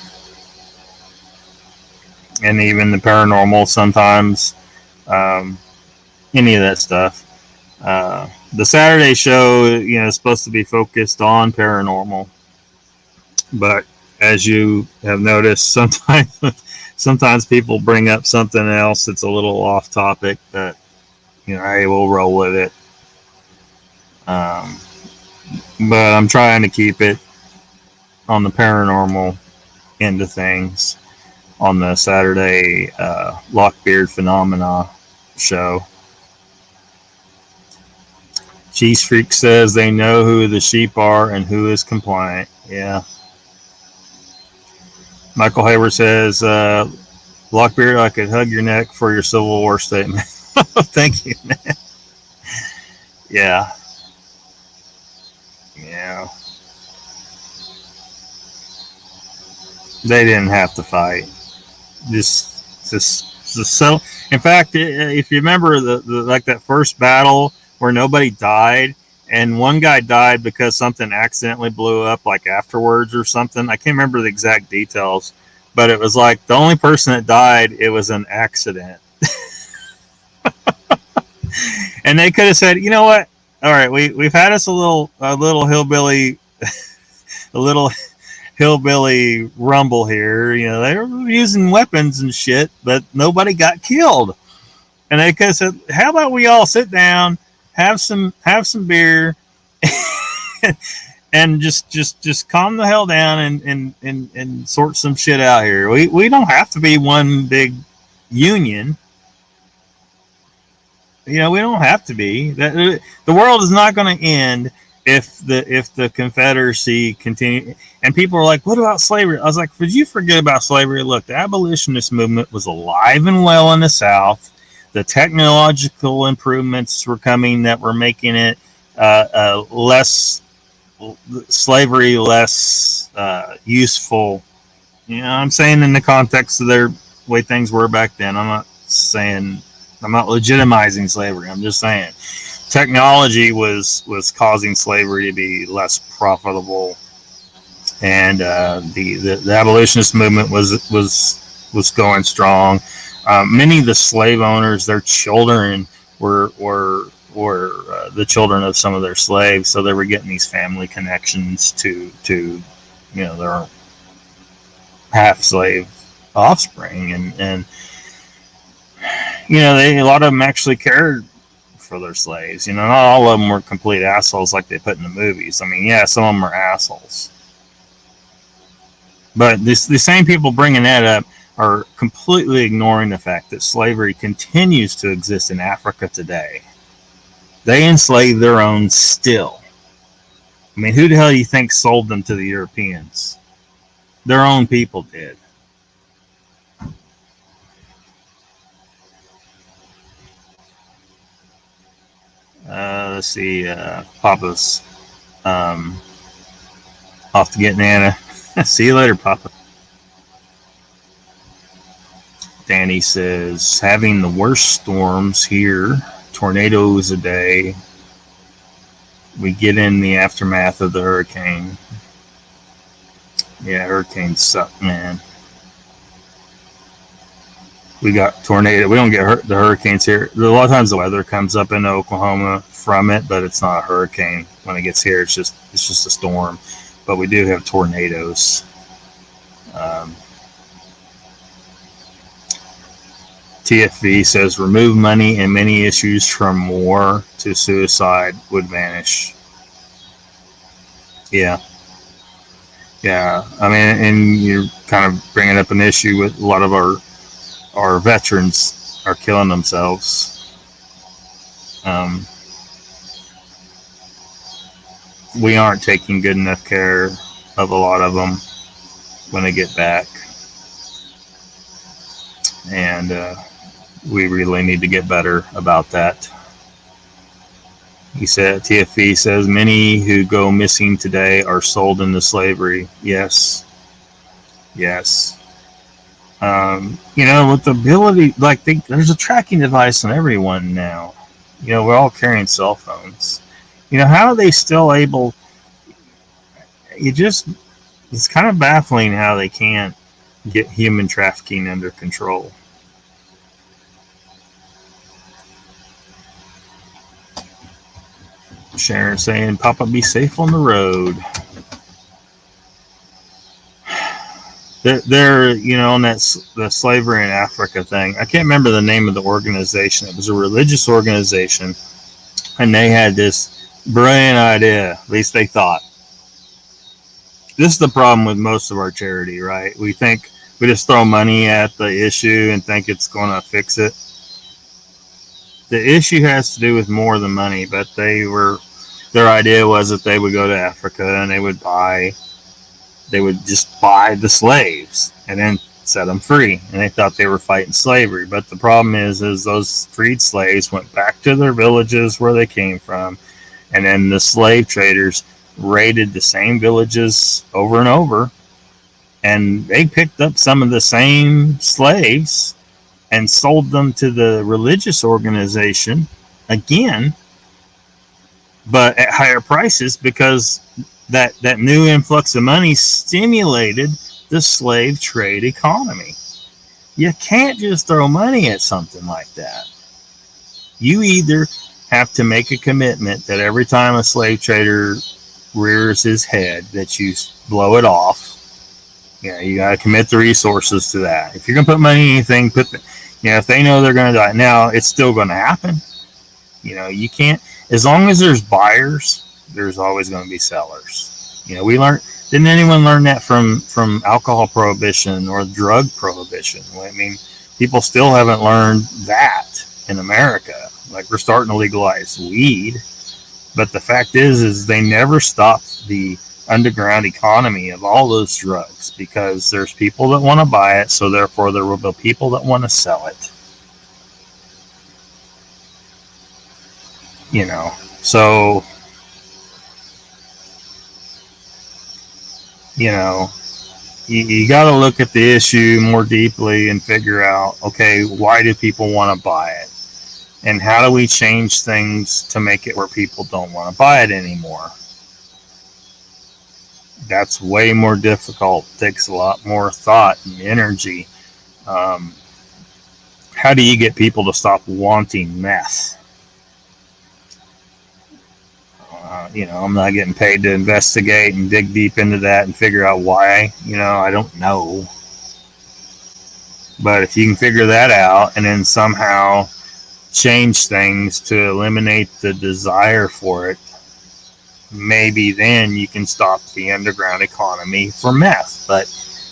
even the paranormal sometimes. any of that stuff. The Saturday show, is supposed to be focused on paranormal, but as you have noticed, sometimes people bring up something else that's a little off topic that I will roll with it. Um, but I'm trying to keep it on the paranormal end of things on the Saturday Lockbeard Phenomena show. Cheese Freak says they know who the sheep are and who is compliant. Yeah. Michael Hayward says, Lockbeard, I could hug your neck for your Civil War statement. Thank you, man. Yeah. Yeah. They didn't have to fight. Just so. In fact, if you remember the like that first battle where nobody died, and one guy died because something accidentally blew up, like afterwards or something. I can't remember the exact details, but it was like the only person that died, it was an accident. And they could have said, you know what? All right, we've had us a little hillbilly, a little hillbilly rumble here. They were using weapons and shit, but nobody got killed. And they could have said, how about we all sit down, have some beer, and just calm the hell down and sort some shit out here. We don't have to be one big union. We don't have to be. The world is not going to end if the Confederacy continue. And people are like, what about slavery? I was like, did you forget about slavery? Look, the abolitionist movement was alive and well in the South. The technological improvements were coming that were making it less slavery less useful. I'm saying in the context of their way things were back then. I'm not legitimizing slavery. I'm just saying technology was causing slavery to be less profitable, and the abolitionist movement was going strong. Many of the slave owners, their children were the children of some of their slaves, so they were getting these family connections to their half slave offspring, and a lot of them actually cared for their slaves. Not all of them were complete assholes like they put in the movies. I mean, yeah, some of them are assholes, but the same people bringing that up are completely ignoring the fact that slavery continues to exist in Africa today. They enslave their own still. I mean, who the hell do you think sold them to the Europeans? Their own people did. Let's see. Papa's off to get Nana. See you later, Papa. Danny says, having the worst storms here, tornadoes a day. We get in the aftermath of the hurricane. Yeah, hurricanes suck, man. We got tornado. We don't get the hurricanes here. A lot of times the weather comes up in Oklahoma from it, but it's not a hurricane. When it gets here, it's just a storm. But we do have tornadoes. TFV says, remove money and many issues from war to suicide would vanish. Yeah. I mean, and you're kind of bringing up an issue with a lot of our veterans are killing themselves. We aren't taking good enough care of a lot of them when they get back. And we really need to get better about that. He said, TFE says, many who go missing today are sold into slavery. Yes. With the ability, there's a tracking device on everyone now. We're all carrying cell phones. How are they still able? It's kind of baffling how they can't get human trafficking under control. Sharon saying, Papa, be safe on the road. They're on the slavery in Africa thing. I can't remember the name of the organization. It was a religious organization, and they had this brilliant idea, at least they thought. This is the problem with most of our charity, right? We think we just throw money at the issue and think it's going to fix it. The issue has to do with more than money, but their idea was that they would go to Africa and they would just buy the slaves and then set them free. And they thought they were fighting slavery. But the problem is those freed slaves went back to their villages where they came from. And then the slave traders raided the same villages over and over. And they picked up some of the same slaves and sold them to the religious organization again, but at higher prices, because that new influx of money stimulated the slave trade economy. You can't just throw money at something like that. You either have to make a commitment that every time a slave trader rears his head, that you blow it off. You got to commit the resources to that. If you're going to put money in anything, if they know they're going to die, now it's still going to happen. You can't, as long as there's buyers, there's always going to be sellers. Didn't anyone learn that from alcohol prohibition or drug prohibition? I mean, people still haven't learned that in America. Like, we're starting to legalize weed, but the fact is they never stopped the underground economy of all those drugs, because there's people that want to buy it, so therefore there will be people that want to sell it. So you got to look at the issue more deeply and figure out, okay, why do people want to buy it? And how do we change things to make it where people don't want to buy it anymore? That's way more difficult. It takes a lot more thought and energy. How do you get people to stop wanting meth? I'm not getting paid to investigate and dig deep into that and figure out why. I don't know. But if you can figure that out and then somehow change things to eliminate the desire for it, maybe then you can stop the underground economy for meth. But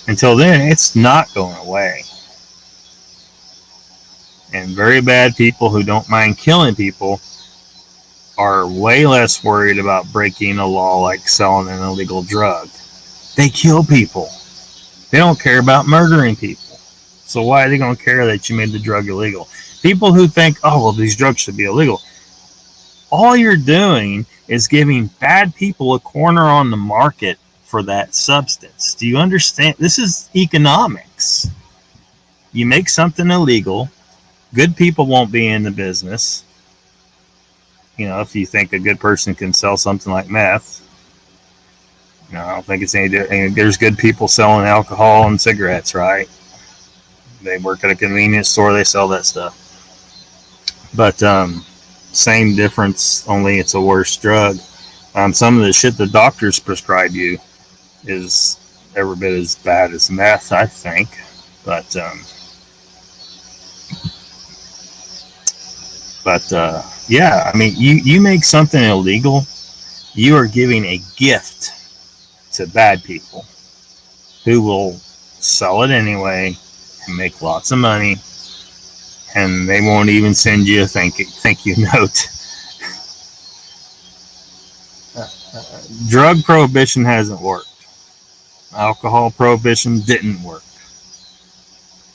until then, it's not going away. And very bad people who don't mind killing people are way less worried about breaking a law like selling an illegal drug. They kill people. They don't care about murdering people. So why are they going to care that you made the drug illegal? People who think, oh, well, these drugs should be illegal. All you're doing is giving bad people a corner on the market for that substance. Do you understand? This is economics. You make something illegal, good people won't be in the business. If you think a good person can sell something like meth, I don't think it's any different. There's good people selling alcohol and cigarettes, right? They work at a convenience store, they sell that stuff. But same difference, only it's a worse drug. Some of the shit the doctors prescribe you is every bit as bad as meth, I think. But yeah, I mean, you make something illegal, you are giving a gift to bad people who will sell it anyway and make lots of money, and they won't even send you a thank you note. Drug prohibition hasn't worked. Alcohol prohibition didn't work.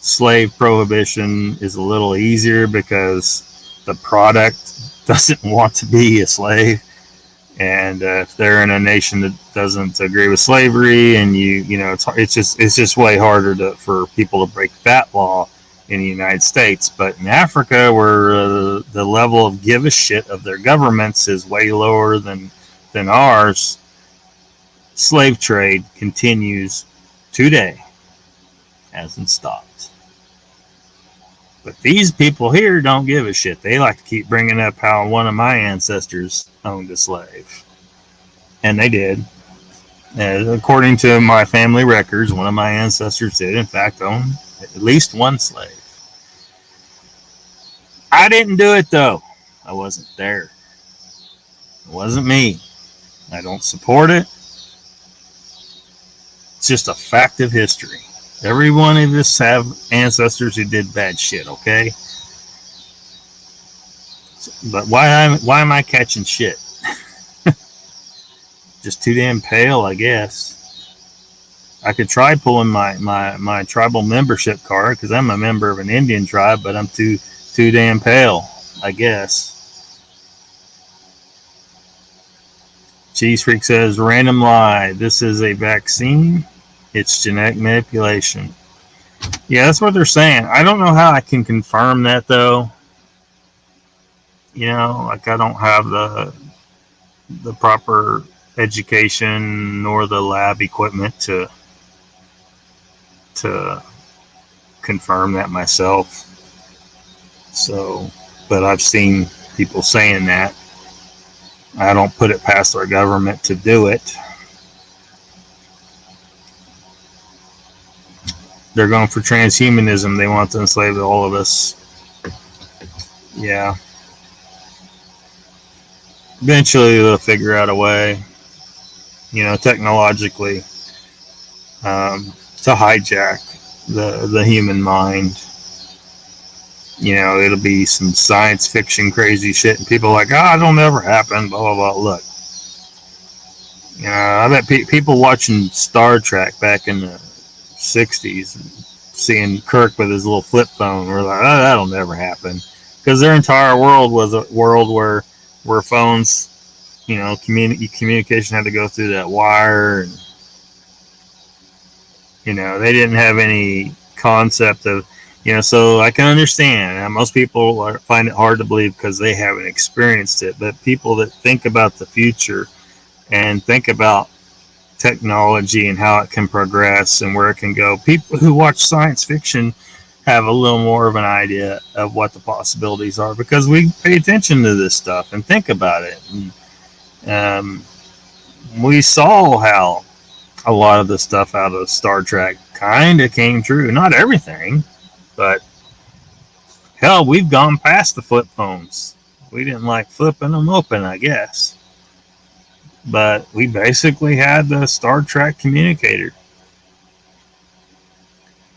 Slave prohibition is a little easier because the product doesn't want to be a slave, and if they're in a nation that doesn't agree with slavery, and it's just way harder for people to break that law in the United States. But in Africa, where the level of give a shit of their governments is way lower than ours, slave trade continues today, hasn't stopped. But these people here don't give a shit. They like to keep bringing up how one of my ancestors owned a slave. And they did. According to my family records, one of my ancestors did, in fact, own at least one slave. I didn't do it, though. I wasn't there. It wasn't me. I don't support it. It's just a fact of history. Every one of us have ancestors who did bad shit, okay? But why am I catching shit? Just too damn pale, I guess. I could try pulling my tribal membership card because I'm a member of an Indian tribe, but I'm too damn pale, I guess. Cheese Freak says, random lie. This is a vaccine. It's genetic manipulation. Yeah, that's what they're saying. I don't know how I can confirm that, though. You know, like I don't have the proper education nor the lab equipment to confirm that myself. So, but I've seen people saying that. I don't put it past our government to do it. They're going for transhumanism. They want to enslave all of us. Yeah. Eventually they'll figure out a way, you know, technologically, to hijack the human mind. You know, it'll be some science fiction crazy shit, and people are like, it'll never happen, blah, blah, blah. Look, you know, I bet people watching Star Trek back in the 60s, seeing Kirk with his little flip phone, were like, that'll never happen. Because their entire world was a world where phones, you know, communication had to go through that wire, and, you know, they didn't have any concept of, you know, so I can understand. Most people find it hard to believe because they haven't experienced it. But people that think about the future and think about technology and how it can progress and where it can go, people who watch science fiction have a little more of an idea of what the possibilities are because we pay attention to this stuff and think about it. And, we saw how a lot of the stuff out of Star Trek kind of came true. Not everything. But hell, we've gone past the flip phones. We didn't like flipping them open, I guess. But we basically had the Star Trek communicator.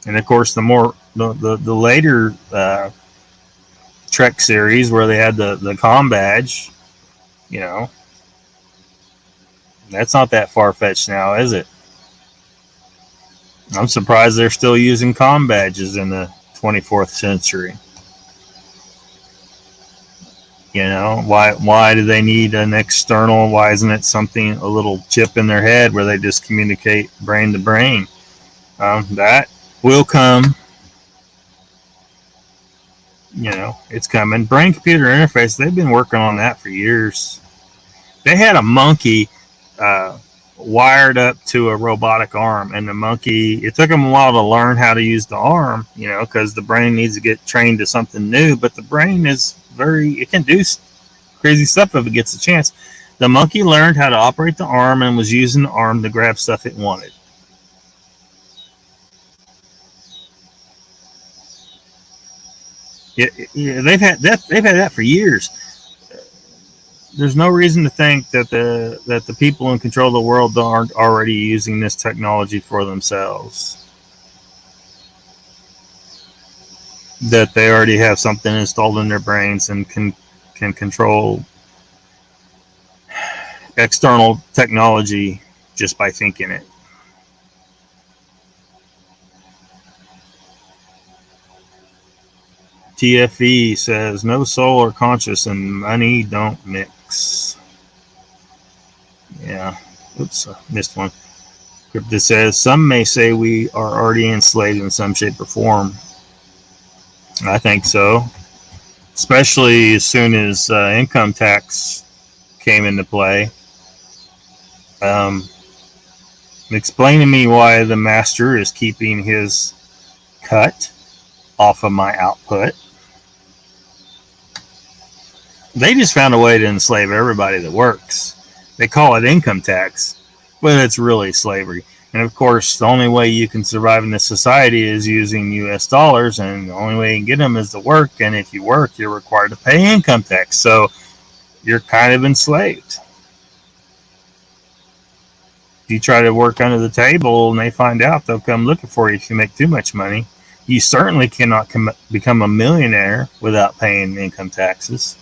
And of course, the later Trek series where they had the comm badge, you know, that's not that far fetched now, is it? I'm surprised they're still using comm badges in the 24th century. You know, why do they need an external? Why isn't it something, a little chip in their head where they just communicate brain to brain? That will come. You know, it's coming. Brain computer interface, they've been working on that for years. They had a monkey wired up to a robotic arm, and the monkey, it took them a while to learn how to use the arm, you know, because the brain needs to get trained to something new, but the brain is it can do crazy stuff if it gets a chance. The monkey learned how to operate the arm and was using the arm to grab stuff it wanted. They've had that for years. There's no reason to think that the people in control of the world aren't already using this technology for themselves. That they already have something installed in their brains and can control external technology just by thinking it. TFE says, no soul or conscious and money don't mix. Yeah. Oops, I missed one. Cryptid says, some may say we are already enslaved in some shape or form. I think so. Especially as soon as income tax came into play. Explain to me why the master is keeping his cut off of my output. They just found a way to enslave everybody that works. They call it income tax, but it's really slavery. And of course, the only way you can survive in this society is using US dollars, and the only way you can get them is to work. And if you work, you're required to pay income tax. So you're kind of enslaved. If you try to work under the table and they find out, they'll come looking for you if you make too much money. You certainly cannot become a millionaire without paying income taxes.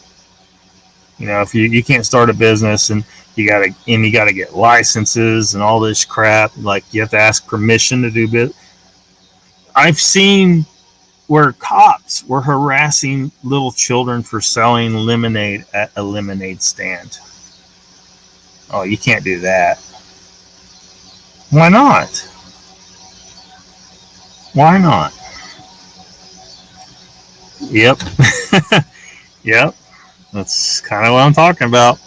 You know, if you can't start a business and you gotta get licenses and all this crap. Like you have to ask permission to do business. I've seen where cops were harassing little children for selling lemonade at a lemonade stand. Oh, you can't do that. Why not? Why not? Yep. Yep. That's kind of what I'm talking about.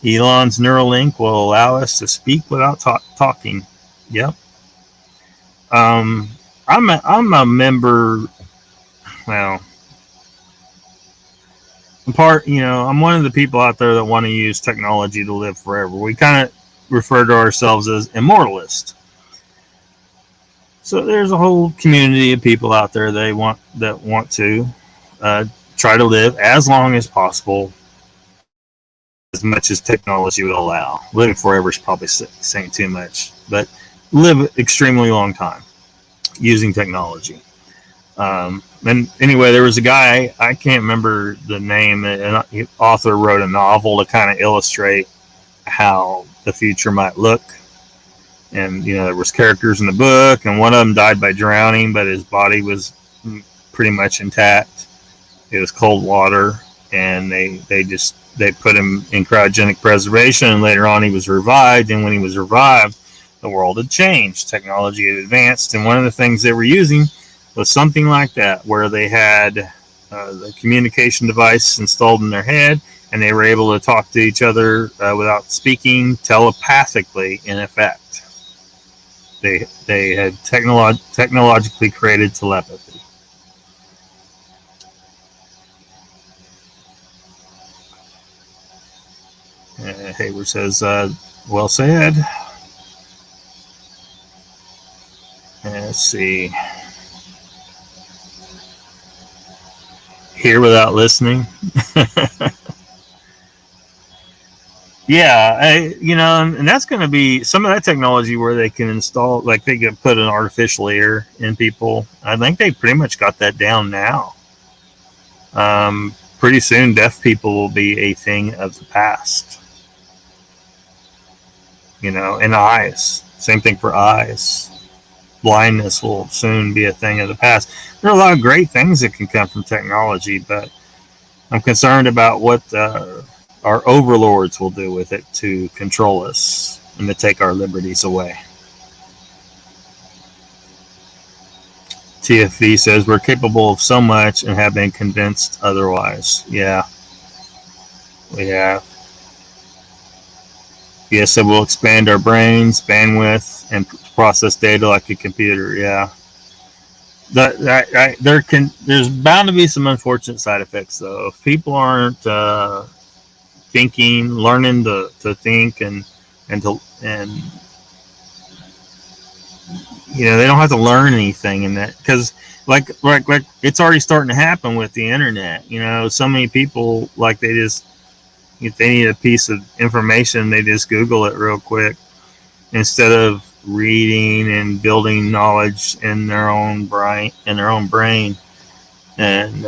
Elon's Neuralink will allow us to speak without talking. Yep. I'm a member. Well, I'm one of the people out there that want to use technology to live forever. We kind of refer to ourselves as immortalists. So there's a whole community of people out there that want to try to live as long as possible, as much as technology will allow. Living forever is probably saying too much, but live extremely long time using technology. And anyway, there was a guy, I can't remember the name, an author wrote a novel to kind of illustrate how the future might look. And, there was characters in the book, and one of them died by drowning, but his body was pretty much intact. It was cold water, and they put him in cryogenic preservation, and later on he was revived. And when he was revived, the world had changed. Technology had advanced, and one of the things they were using was something like that, where they had the communication device installed in their head, and they were able to talk to each other without speaking, telepathically, in effect. They had technologically created telepathy. Hayward says, well said. Let's see. Hear without listening. Yeah, and that's going to be some of that technology where they can install, like they could put an artificial ear in people. I think they pretty much got that down now. Pretty soon, deaf people will be a thing of the past. And eyes. Same thing for eyes. Blindness will soon be a thing of the past. There are a lot of great things that can come from technology, but I'm concerned about what our overlords will do with it to control us and to take our liberties away. TFV says we're capable of so much and have been convinced otherwise. Yeah, we have. Yes, it will expand our brains, bandwidth, and process data like a computer. Yeah. There's bound to be some unfortunate side effects, though. If people aren't thinking, learning to think, and they don't have to learn anything in that, because like it's already starting to happen with the internet. So many people, like, they just, if they need a piece of information, they just Google it real quick instead of reading and building knowledge in their own brain. And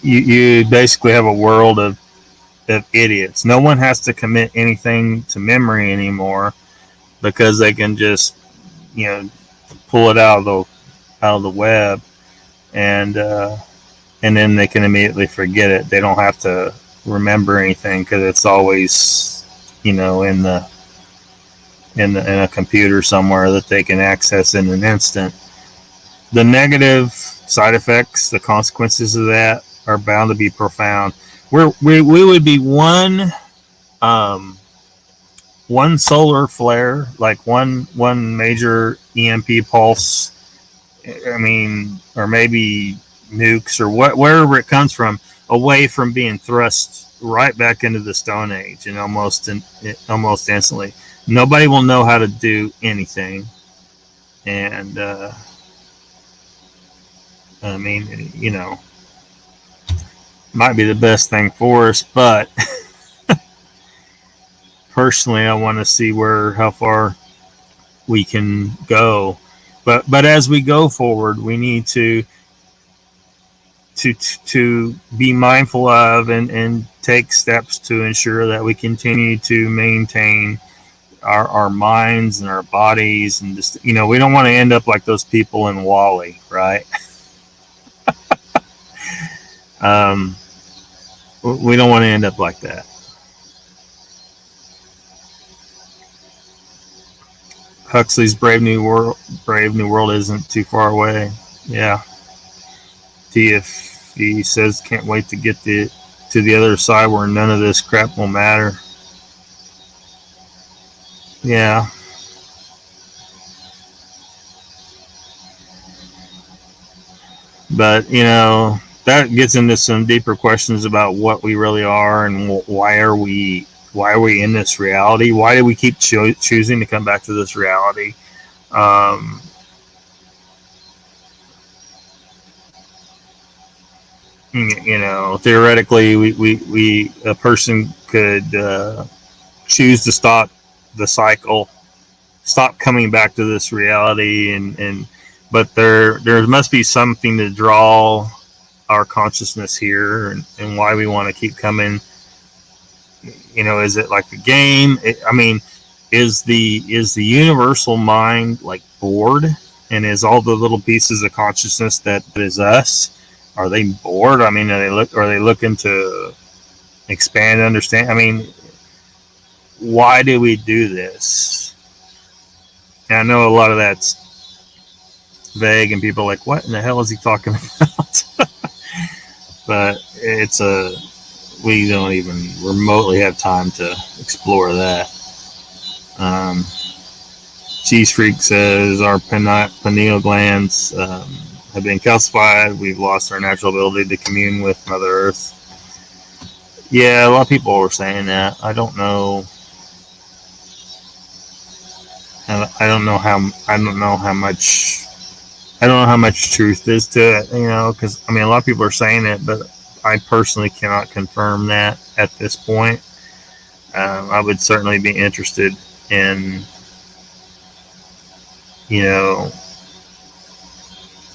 you basically have a world of idiots. No one has to commit anything to memory anymore, because they can just pull it out of the web, and then they can immediately forget it. They don't have to remember anything, because it's always in a computer somewhere that they can access in an instant. The negative side effects, the consequences of that, are bound to be profound. We would be one solar flare, like one major EMP pulse, I mean, or maybe nukes or wherever it comes from, away from being thrust right back into the Stone Age and almost instantly. Nobody will know how to do anything, and I mean, might be the best thing for us, but personally, I want to see how far we can go. But as we go forward, we need to be mindful of and take steps to ensure that we continue to maintain our minds and our bodies, and just, we don't want to end up like those people in Wall-E, right? We don't want to end up like that. Huxley's Brave New World isn't too far away. Yeah. TFE says can't wait to get to the other side where none of this crap will matter. Yeah. But that gets into some deeper questions about what we really are and why are we in this reality? Why do we keep choosing to come back to this reality? Theoretically, we a person could choose to stop the cycle, stop coming back to this reality, but there must be something to draw our consciousness here, and why we want to keep coming. Is it like a game? Is the universal mind like bored, and is all the little pieces of consciousness that is us, are they bored? Are they looking to expand, understand? Why do we do this? And I know a lot of that's vague, and people are like, what in the hell is he talking about? But we don't even remotely have time to explore that. Cheese Freak says our pineal glands have been calcified. We've lost our natural ability to commune with Mother Earth. Yeah, a lot of people were saying that. I don't know. I don't know how much truth is to it. Because a lot of people are saying it, but I personally cannot confirm that at this point. I would certainly be interested in,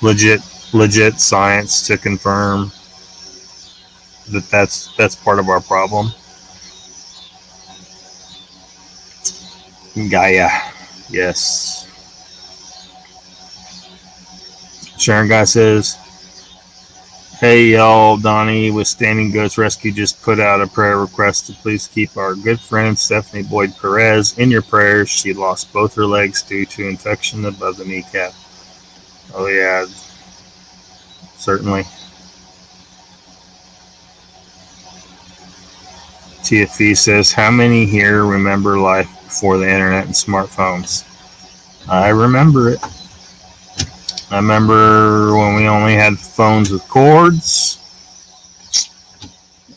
legit science to confirm that's part of our problem. Gaia, yes. Sharon Guy says, hey y'all, Donnie with Standing Goats Rescue just put out a prayer request to please keep our good friend Stephanie Boyd Perez in your prayers. She lost both her legs due to infection above the kneecap. Oh yeah, certainly. TFE says, how many here remember life before the internet and smartphones? I remember it. I remember when we only had phones with cords.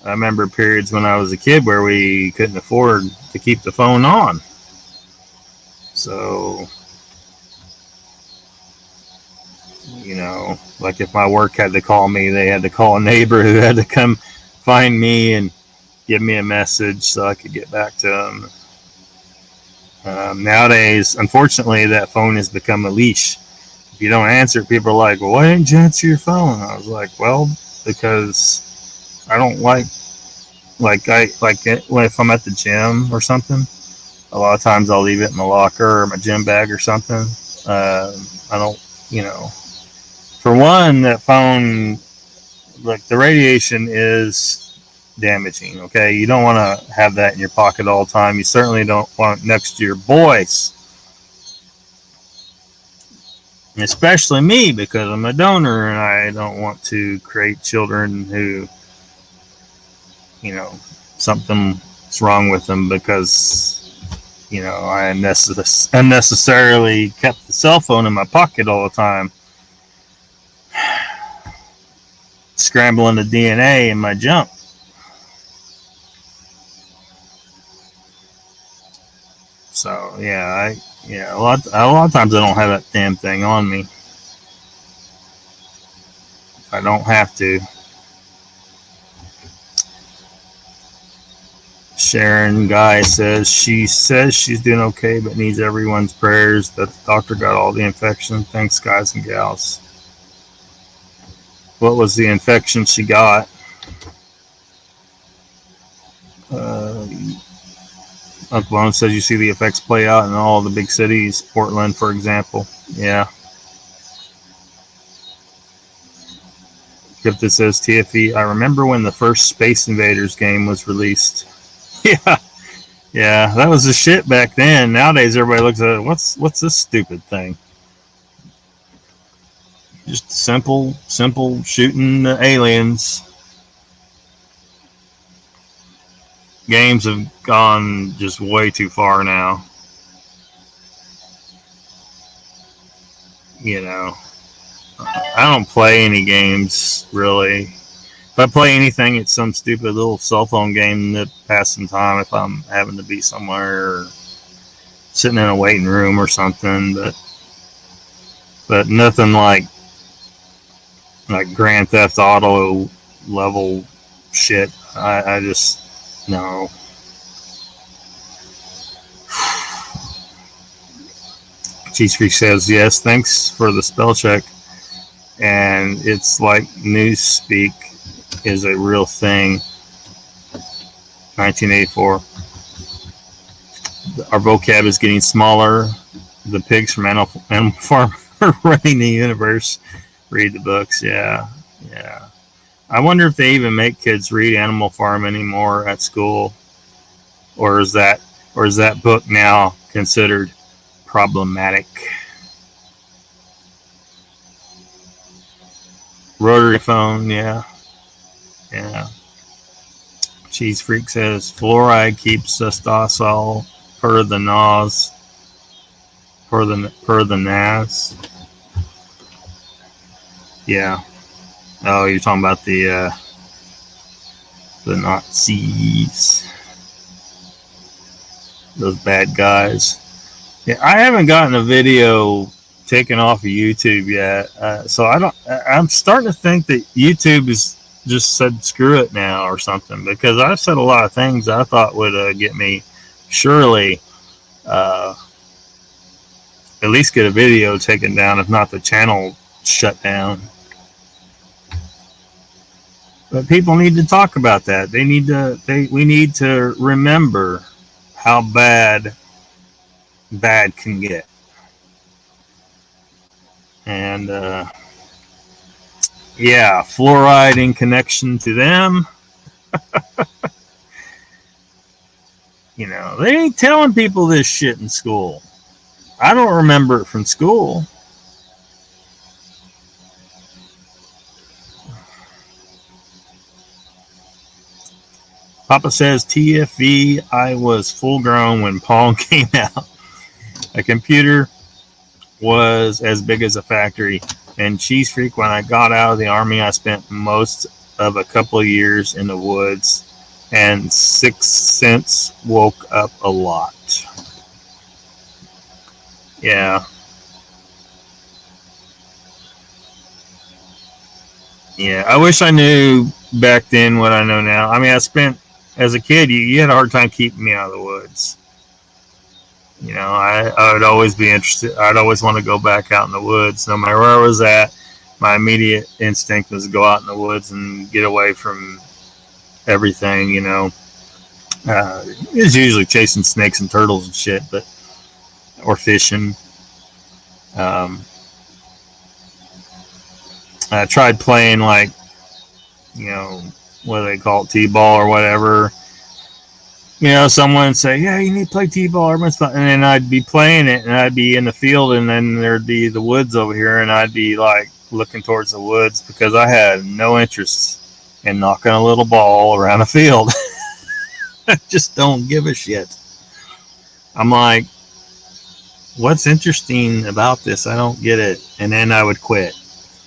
I remember periods when I was a kid where we couldn't afford to keep the phone on. So, like if my work had to call me, they had to call a neighbor who had to come find me and give me a message so I could get back to them. Nowadays, unfortunately, that phone has become a leash. If you don't answer, people are like, well, why didn't you answer your phone? I was like, well, because I don't if I'm at the gym or something, a lot of times I'll leave it in my locker or my gym bag or something. I don't, for one, that phone, like the radiation is damaging. Okay, you don't want to have that in your pocket all the time. You certainly don't want it next to your boys, especially me, because I'm a donor and I don't want to create children who, something's wrong with them because, I unnecessarily kept the cell phone in my pocket all the time. scrambling the DNA in my junk. So yeah, a lot of times I don't have that damn thing on me. I don't have to. Sharon Guy says she's doing okay, but needs everyone's prayers that the doctor got all the infection. Thanks, guys and gals. What was the infection she got? Uncle Bone says you see the effects play out in all the big cities. Portland, for example. Yeah. Gifted says TFE. I remember when the first Space Invaders game was released. Yeah. Yeah, that was the shit back then. Nowadays, everybody looks at it, what's this stupid thing? Just simple shooting the aliens. Games have gone just way too far now. You know, I don't play any games really. If I play anything, it's some stupid little cell phone game that passes some time if I'm having to be somewhere or sitting in a waiting room or something. But nothing like Grand Theft Auto level shit. I just no. Cheese Freak says yes. Thanks for the spell check. And it's like newspeak is a real thing. 1984. Our vocab is getting smaller. The pigs from Animal Farm are running the universe. Read the books. Yeah. I wonder if they even make kids read Animal Farm anymore at school, or is that book now considered problematic? Rotary phone. Yeah. Cheese Freak says fluoride keeps us docile per the NAS. Per the NAS. Yeah. Oh, you're talking about the Nazis. Those bad guys. Yeah, I haven't gotten a video taken off of YouTube yet, so I'm starting to think that YouTube is just said screw it now or something, because I've said a lot of things I thought would get me surely at least get a video taken down, if not the channel shut down. But people need to talk about that. We need to remember how bad can get. And yeah, fluoride in connection to them. You know, they ain't telling people this shit in school. I don't remember it from school. Papa says TFV, I was full grown when Pong came out. A computer was as big as a factory. And Cheese Freak, when I got out of the army, I spent most of a couple of years in the woods, and Sixth Sense woke up a lot. Yeah. Yeah, I wish I knew back then what I know now. I mean, as a kid, you had a hard time keeping me out of the woods. You know, I would always be interested. I'd always want to go back out in the woods. No matter where I was at, my immediate instinct was to go out in the woods and get away from everything, you know. It was usually chasing snakes and turtles and shit, or fishing. I tried playing, like, you know, what do they call it, T-ball or whatever. You know, someone would say, yeah, you need to play T-ball. Everyone's fun. And then I'd be playing it, and I'd be in the field, and then there'd be the woods over here, and I'd be, like, looking towards the woods because I had no interest in knocking a little ball around a field. I just don't give a shit. I'm like, what's interesting about this? I don't get it. And then I would quit.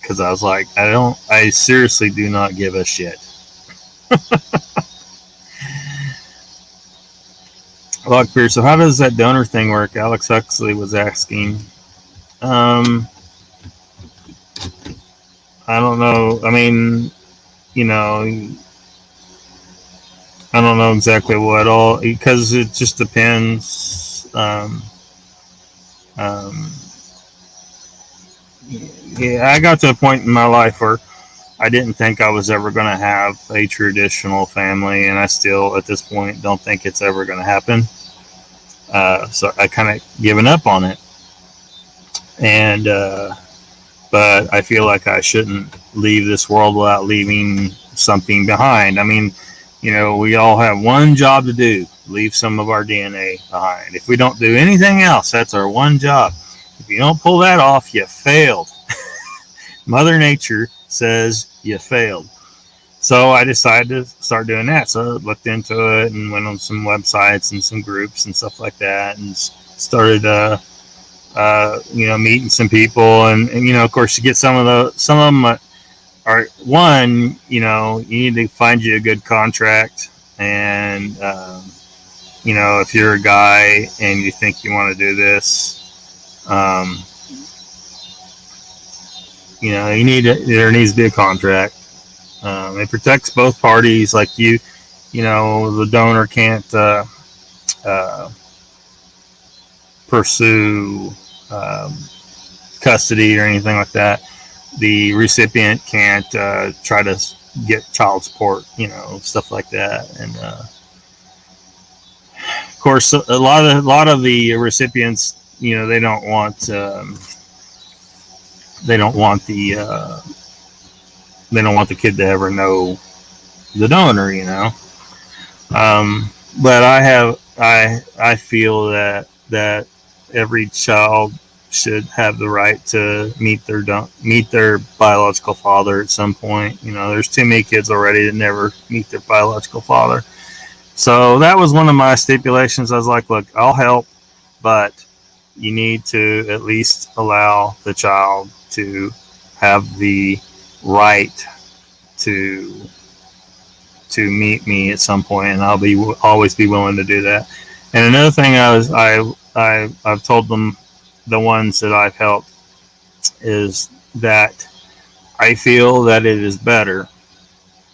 because I was like, I seriously do not give a shit. Lockbeard, so how does that donor thing work? Alex Huxley was asking. I don't know. I mean, you know, I don't know exactly what all, because it just depends. Yeah, I got to a point in my life where I didn't think I was ever going to have a traditional family, and I still, at this point, don't think it's ever going to happen. So I kind of given up on it, and but I feel like I shouldn't leave this world without leaving something behind. I mean, you know, we all have one job to do: leave some of our DNA behind. If we don't do anything else, that's our one job. If you don't pull that off, you failed. Mother Nature says you failed. So I decided to start doing that. So I looked into it and went on some websites and some groups and stuff like that, and started, you know, meeting some people. And you know, of course, you get some of them are, one, you know, you need to find you a good contract, and you know, if you're a guy and you think you want to do this, you know, there needs to be a contract. It protects both parties. Like you know, the donor can't pursue custody or anything like that. The recipient can't try to get child support, you know, stuff like that. And of course, a lot of the recipients, you know, they don't want the kid to ever know the donor, you know. But I feel that every child should have the right to meet their biological father at some point. You know, there's too many kids already that never meet their biological father. So that was one of my stipulations. I was like, look, I'll help, but you need to at least allow the child to have the right to meet me at some point, and I'll always be willing to do that. And another thing I've told them, the ones that I've helped, is that I feel that it is better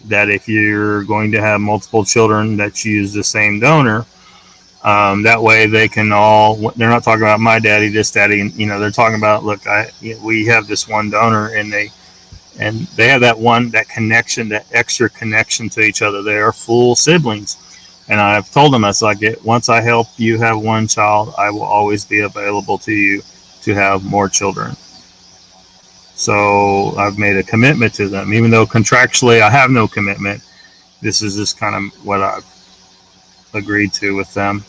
that if you're going to have multiple children, that you use the same donor. That way they can all, they're not talking about my daddy, this daddy, and you know, they're talking about, look, we have this one donor, and they have that connection, that extra connection to each other. They are full siblings. And I've told them, I was like, once I help you have one child, I will always be available to you to have more children. So I've made a commitment to them, even though contractually I have no commitment. This is just kind of what I've agreed to with them.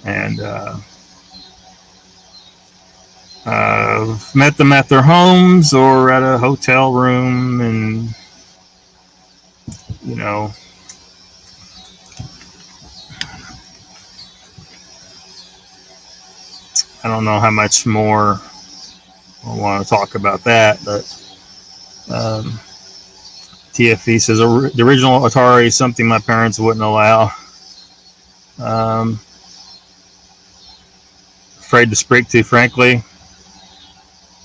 And I've met them at their homes or at a hotel room, and you know, I don't know how much more I want to talk about that, but TFE says the original Atari is something my parents wouldn't allow. Afraid to speak to, frankly.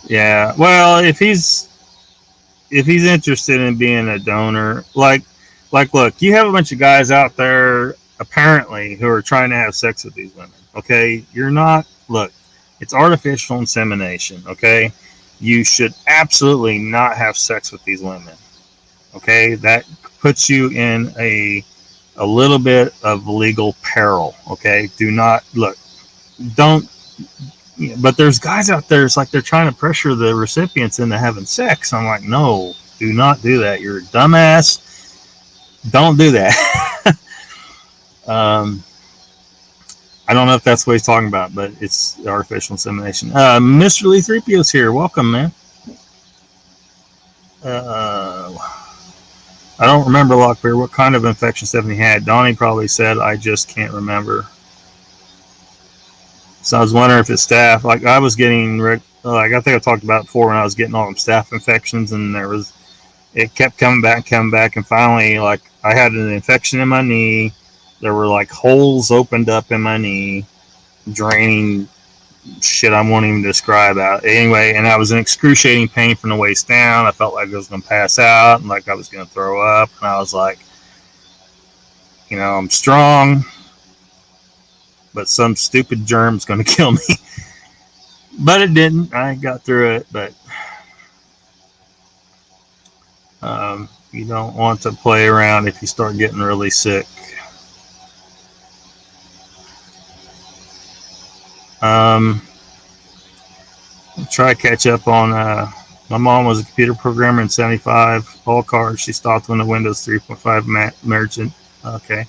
Yeah, well, if he's interested in being a donor, like, look, you have a bunch of guys out there apparently who are trying to have sex with these women. Okay, you're not. Look, it's artificial insemination. Okay, you should absolutely not have sex with these women. Okay, that puts you in a little bit of legal peril. Okay, do not look. Don't. But there's guys out there, it's like they're trying to pressure the recipients into having sex. I'm like, no, do not do that. You're a dumbass. Don't do that. I don't know if that's what he's talking about, but it's artificial insemination. Mr. Lee 3PO's here. Welcome, man. I don't remember, Lockbeard, what kind of infection Stephanie had. Donnie probably said, I just can't remember. So I was wondering if it's staph. Like, I was getting like I think I talked about before when I was getting all them staph infections, and it kept coming back, and finally, like, I had an infection in my knee. There were like holes opened up in my knee, draining shit I won't even describe out. Anyway, and I was in excruciating pain from the waist down. I felt like I was going to pass out and like I was going to throw up. And I was like, I'm strong, but some stupid germ's going to kill me. But it didn't. I got through it. But you don't want to play around if you start getting really sick. Try to catch up on. My mom was a computer programmer in '75. All cars. She stopped when the Windows 3.5 merchant. Okay.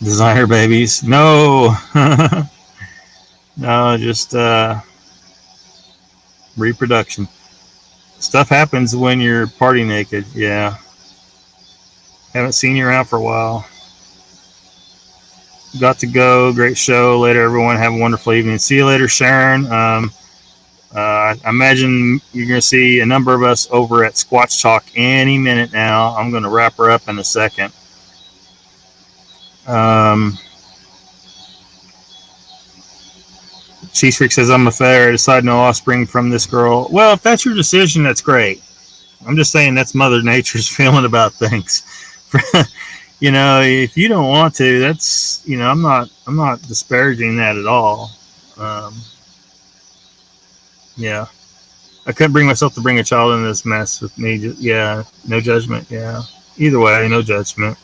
Designer babies. No. No, just reproduction. Stuff happens when you're party naked. Yeah. Haven't seen you around for a while. Got to go. Great show. Later, everyone. Have a wonderful evening. See you later, Sharon. I imagine you're going to see a number of us over at Squatch Talk any minute now. I'm going to wrap her up in a second. Cheese Freak says, I'm a fair. I decide no offspring from this girl. Well, if that's your decision, that's great. I'm just saying that's Mother Nature's feeling about things. If you don't want to, that's, I'm not disparaging that at all. Yeah. I couldn't bring myself to bring a child into this mess with me. Yeah. No judgment. Yeah. Either way, no judgment.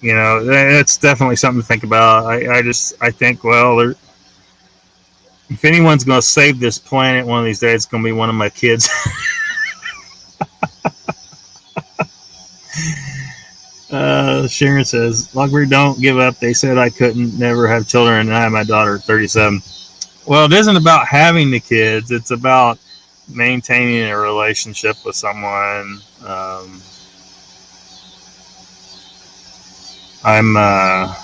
That's definitely something to think about. I think, well, if anyone's going to save this planet one of these days, it's going to be one of my kids. Sharon says, Lockbeard, don't give up. They said I couldn't never have children, and I have my daughter, 37. Well, it isn't about having the kids. It's about maintaining a relationship with someone. I'm an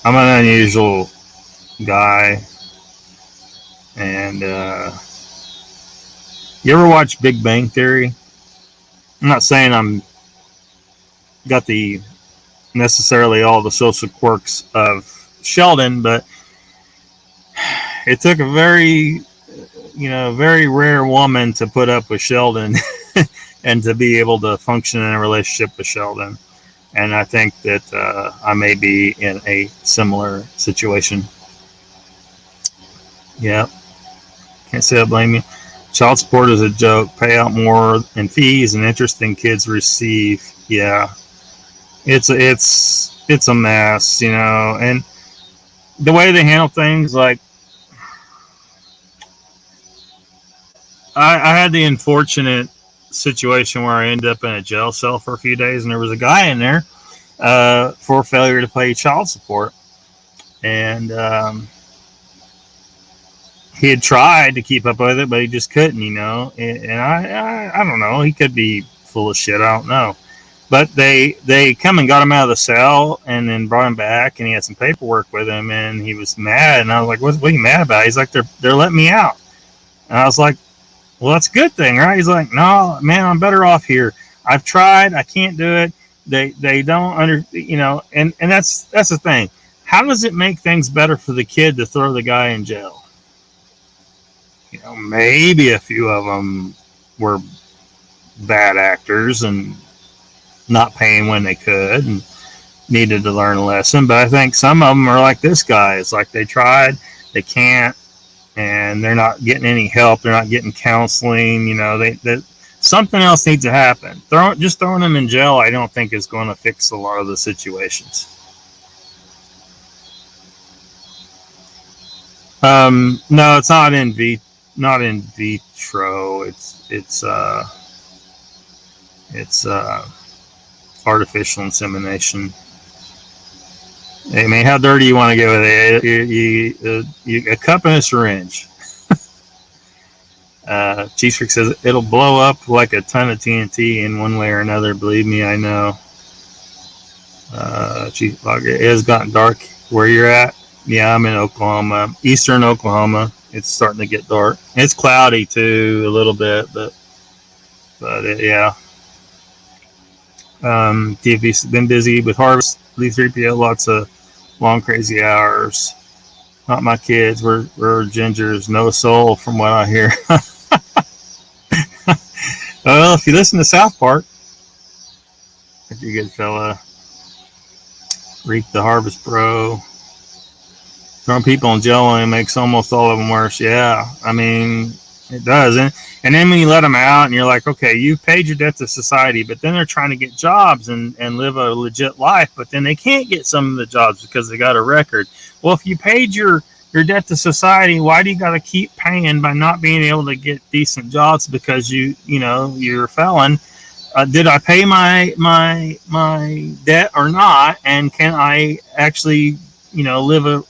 unusual guy, and you ever watch Big Bang Theory? I'm not saying I'm got the necessarily all the social quirks of Sheldon, but it took a very rare woman to put up with Sheldon and to be able to function in a relationship with Sheldon. And I think that I may be in a similar situation. Yeah. Can't say I blame you. Child support is a joke. Pay out more in fees and interest than kids receive. Yeah. It's a mess, and the way they handle things, like, I had the unfortunate situation where I ended up in a jail cell for a few days, and there was a guy in there for failure to pay child support, and he had tried to keep up with it, but he just couldn't, and I don't know, he could be full of shit, I don't know, but they come and got him out of the cell and then brought him back, and he had some paperwork with him, and he was mad, and I was like, what are you mad about? He's like, they're letting me out, and I was like, well, that's a good thing, right? He's like, no, man, I'm better off here. I've tried. I can't do it. They don't and that's the thing. How does it make things better for the kid to throw the guy in jail? Maybe a few of them were bad actors and not paying when they could and needed to learn a lesson. But I think some of them are like this guy. It's like they tried, they can't, and they're not getting any help. They're not getting counseling. Something else needs to happen. Just throwing them in jail, I don't think is going to fix a lot of the situations. No, it's not in vitro. It's artificial insemination. I mean, how dirty you want to get with it? A cup and a syringe. Cheese Freak says it'll blow up like a ton of TNT in one way or another. Believe me, I know. It has gotten dark where you're at. Yeah, I'm in Oklahoma, eastern Oklahoma. It's starting to get dark. It's cloudy too, a little bit, yeah. TV's been busy with harvest, Lee3PO, lots of long, crazy hours. Not my kids. We're gingers, no soul, from what I hear. Well, if you listen to South Park, if you good fella, Reap the Harvest Bro, throwing people in jail and it makes almost all of them worse. Yeah, I mean, it does. And then when you let them out and you're like, okay, you've paid your debt to society, but then they're trying to get jobs and live a legit life, but then they can't get some of the jobs because they got a record. Well, if you paid your debt to society, why do you got to keep paying by not being able to get decent jobs because you're a felon? Did I pay my debt or not? And can I actually live a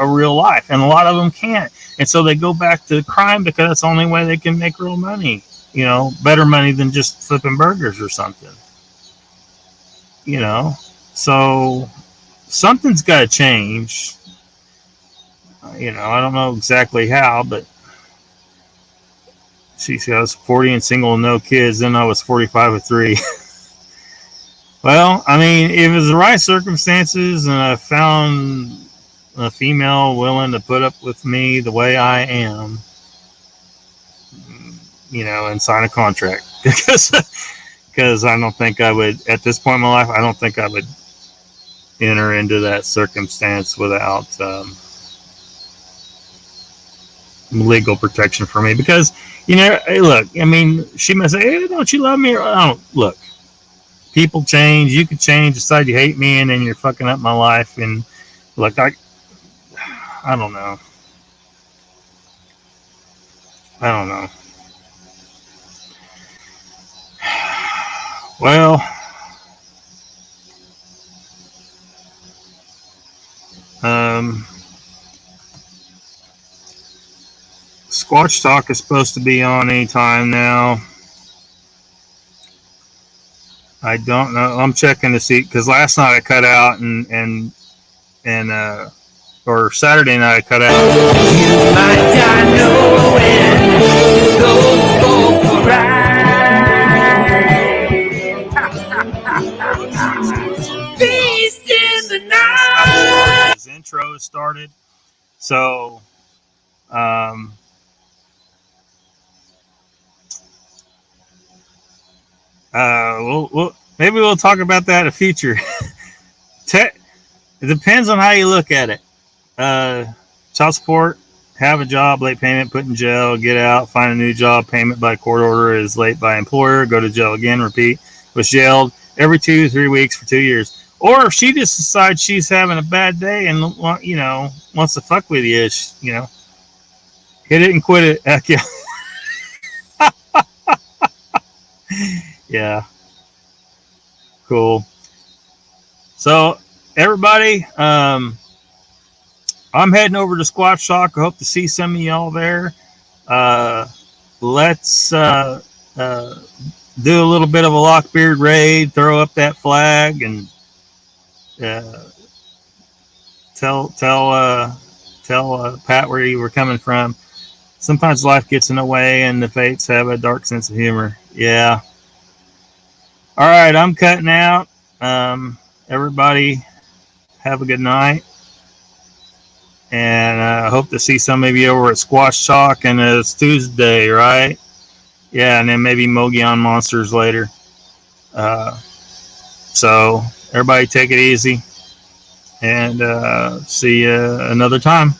real life? And a lot of them can't, and so they go back to crime because that's the only way they can make real money. Better money than just flipping burgers or something. So something's got to change. I don't know exactly how, but she said I was 40 and single and no kids. Then I was 45 with 3. Well, I mean, if it was the right circumstances and I found a female willing to put up with me the way I am, and sign a contract, because I don't think I would, at this point in my life, I don't think I would enter into that circumstance without legal protection for me. Because, hey, look, I mean, she may say, hey, don't you love me? Or I don't. Look, people change. You could change, decide you hate me, and then you're fucking up my life. And look, I don't know. Well, Squatch Talk is supposed to be on any time now. I don't know. I'm checking to see, because last night I cut out and or Saturday night I cut out. You might not know when those folks ride. Beast in the night. His intro started, so maybe we'll talk about that in the future. It depends on how you look at it. Child support, have a job, late payment, put in jail, get out, find a new job, payment by court order is late by employer, go to jail again, repeat, was jailed every 2-3 weeks for 2 years. Or if she just decides she's having a bad day and wants to fuck with you, hit it and quit it. Heck yeah. Yeah. Cool. So everybody, I'm heading over to Squatch Talk. I hope to see some of y'all there. Let's do a little bit of a Lockbeard raid, throw up that flag, and tell Pat where you were coming from. Sometimes life gets in the way and the fates have a dark sense of humor. Yeah. All right, I'm cutting out. Everybody have a good night. And I hope to see some of you over at Squatch Talk. And it's Tuesday, right? Yeah, and then maybe Mogion Monsters later. So everybody take it easy. And see you another time.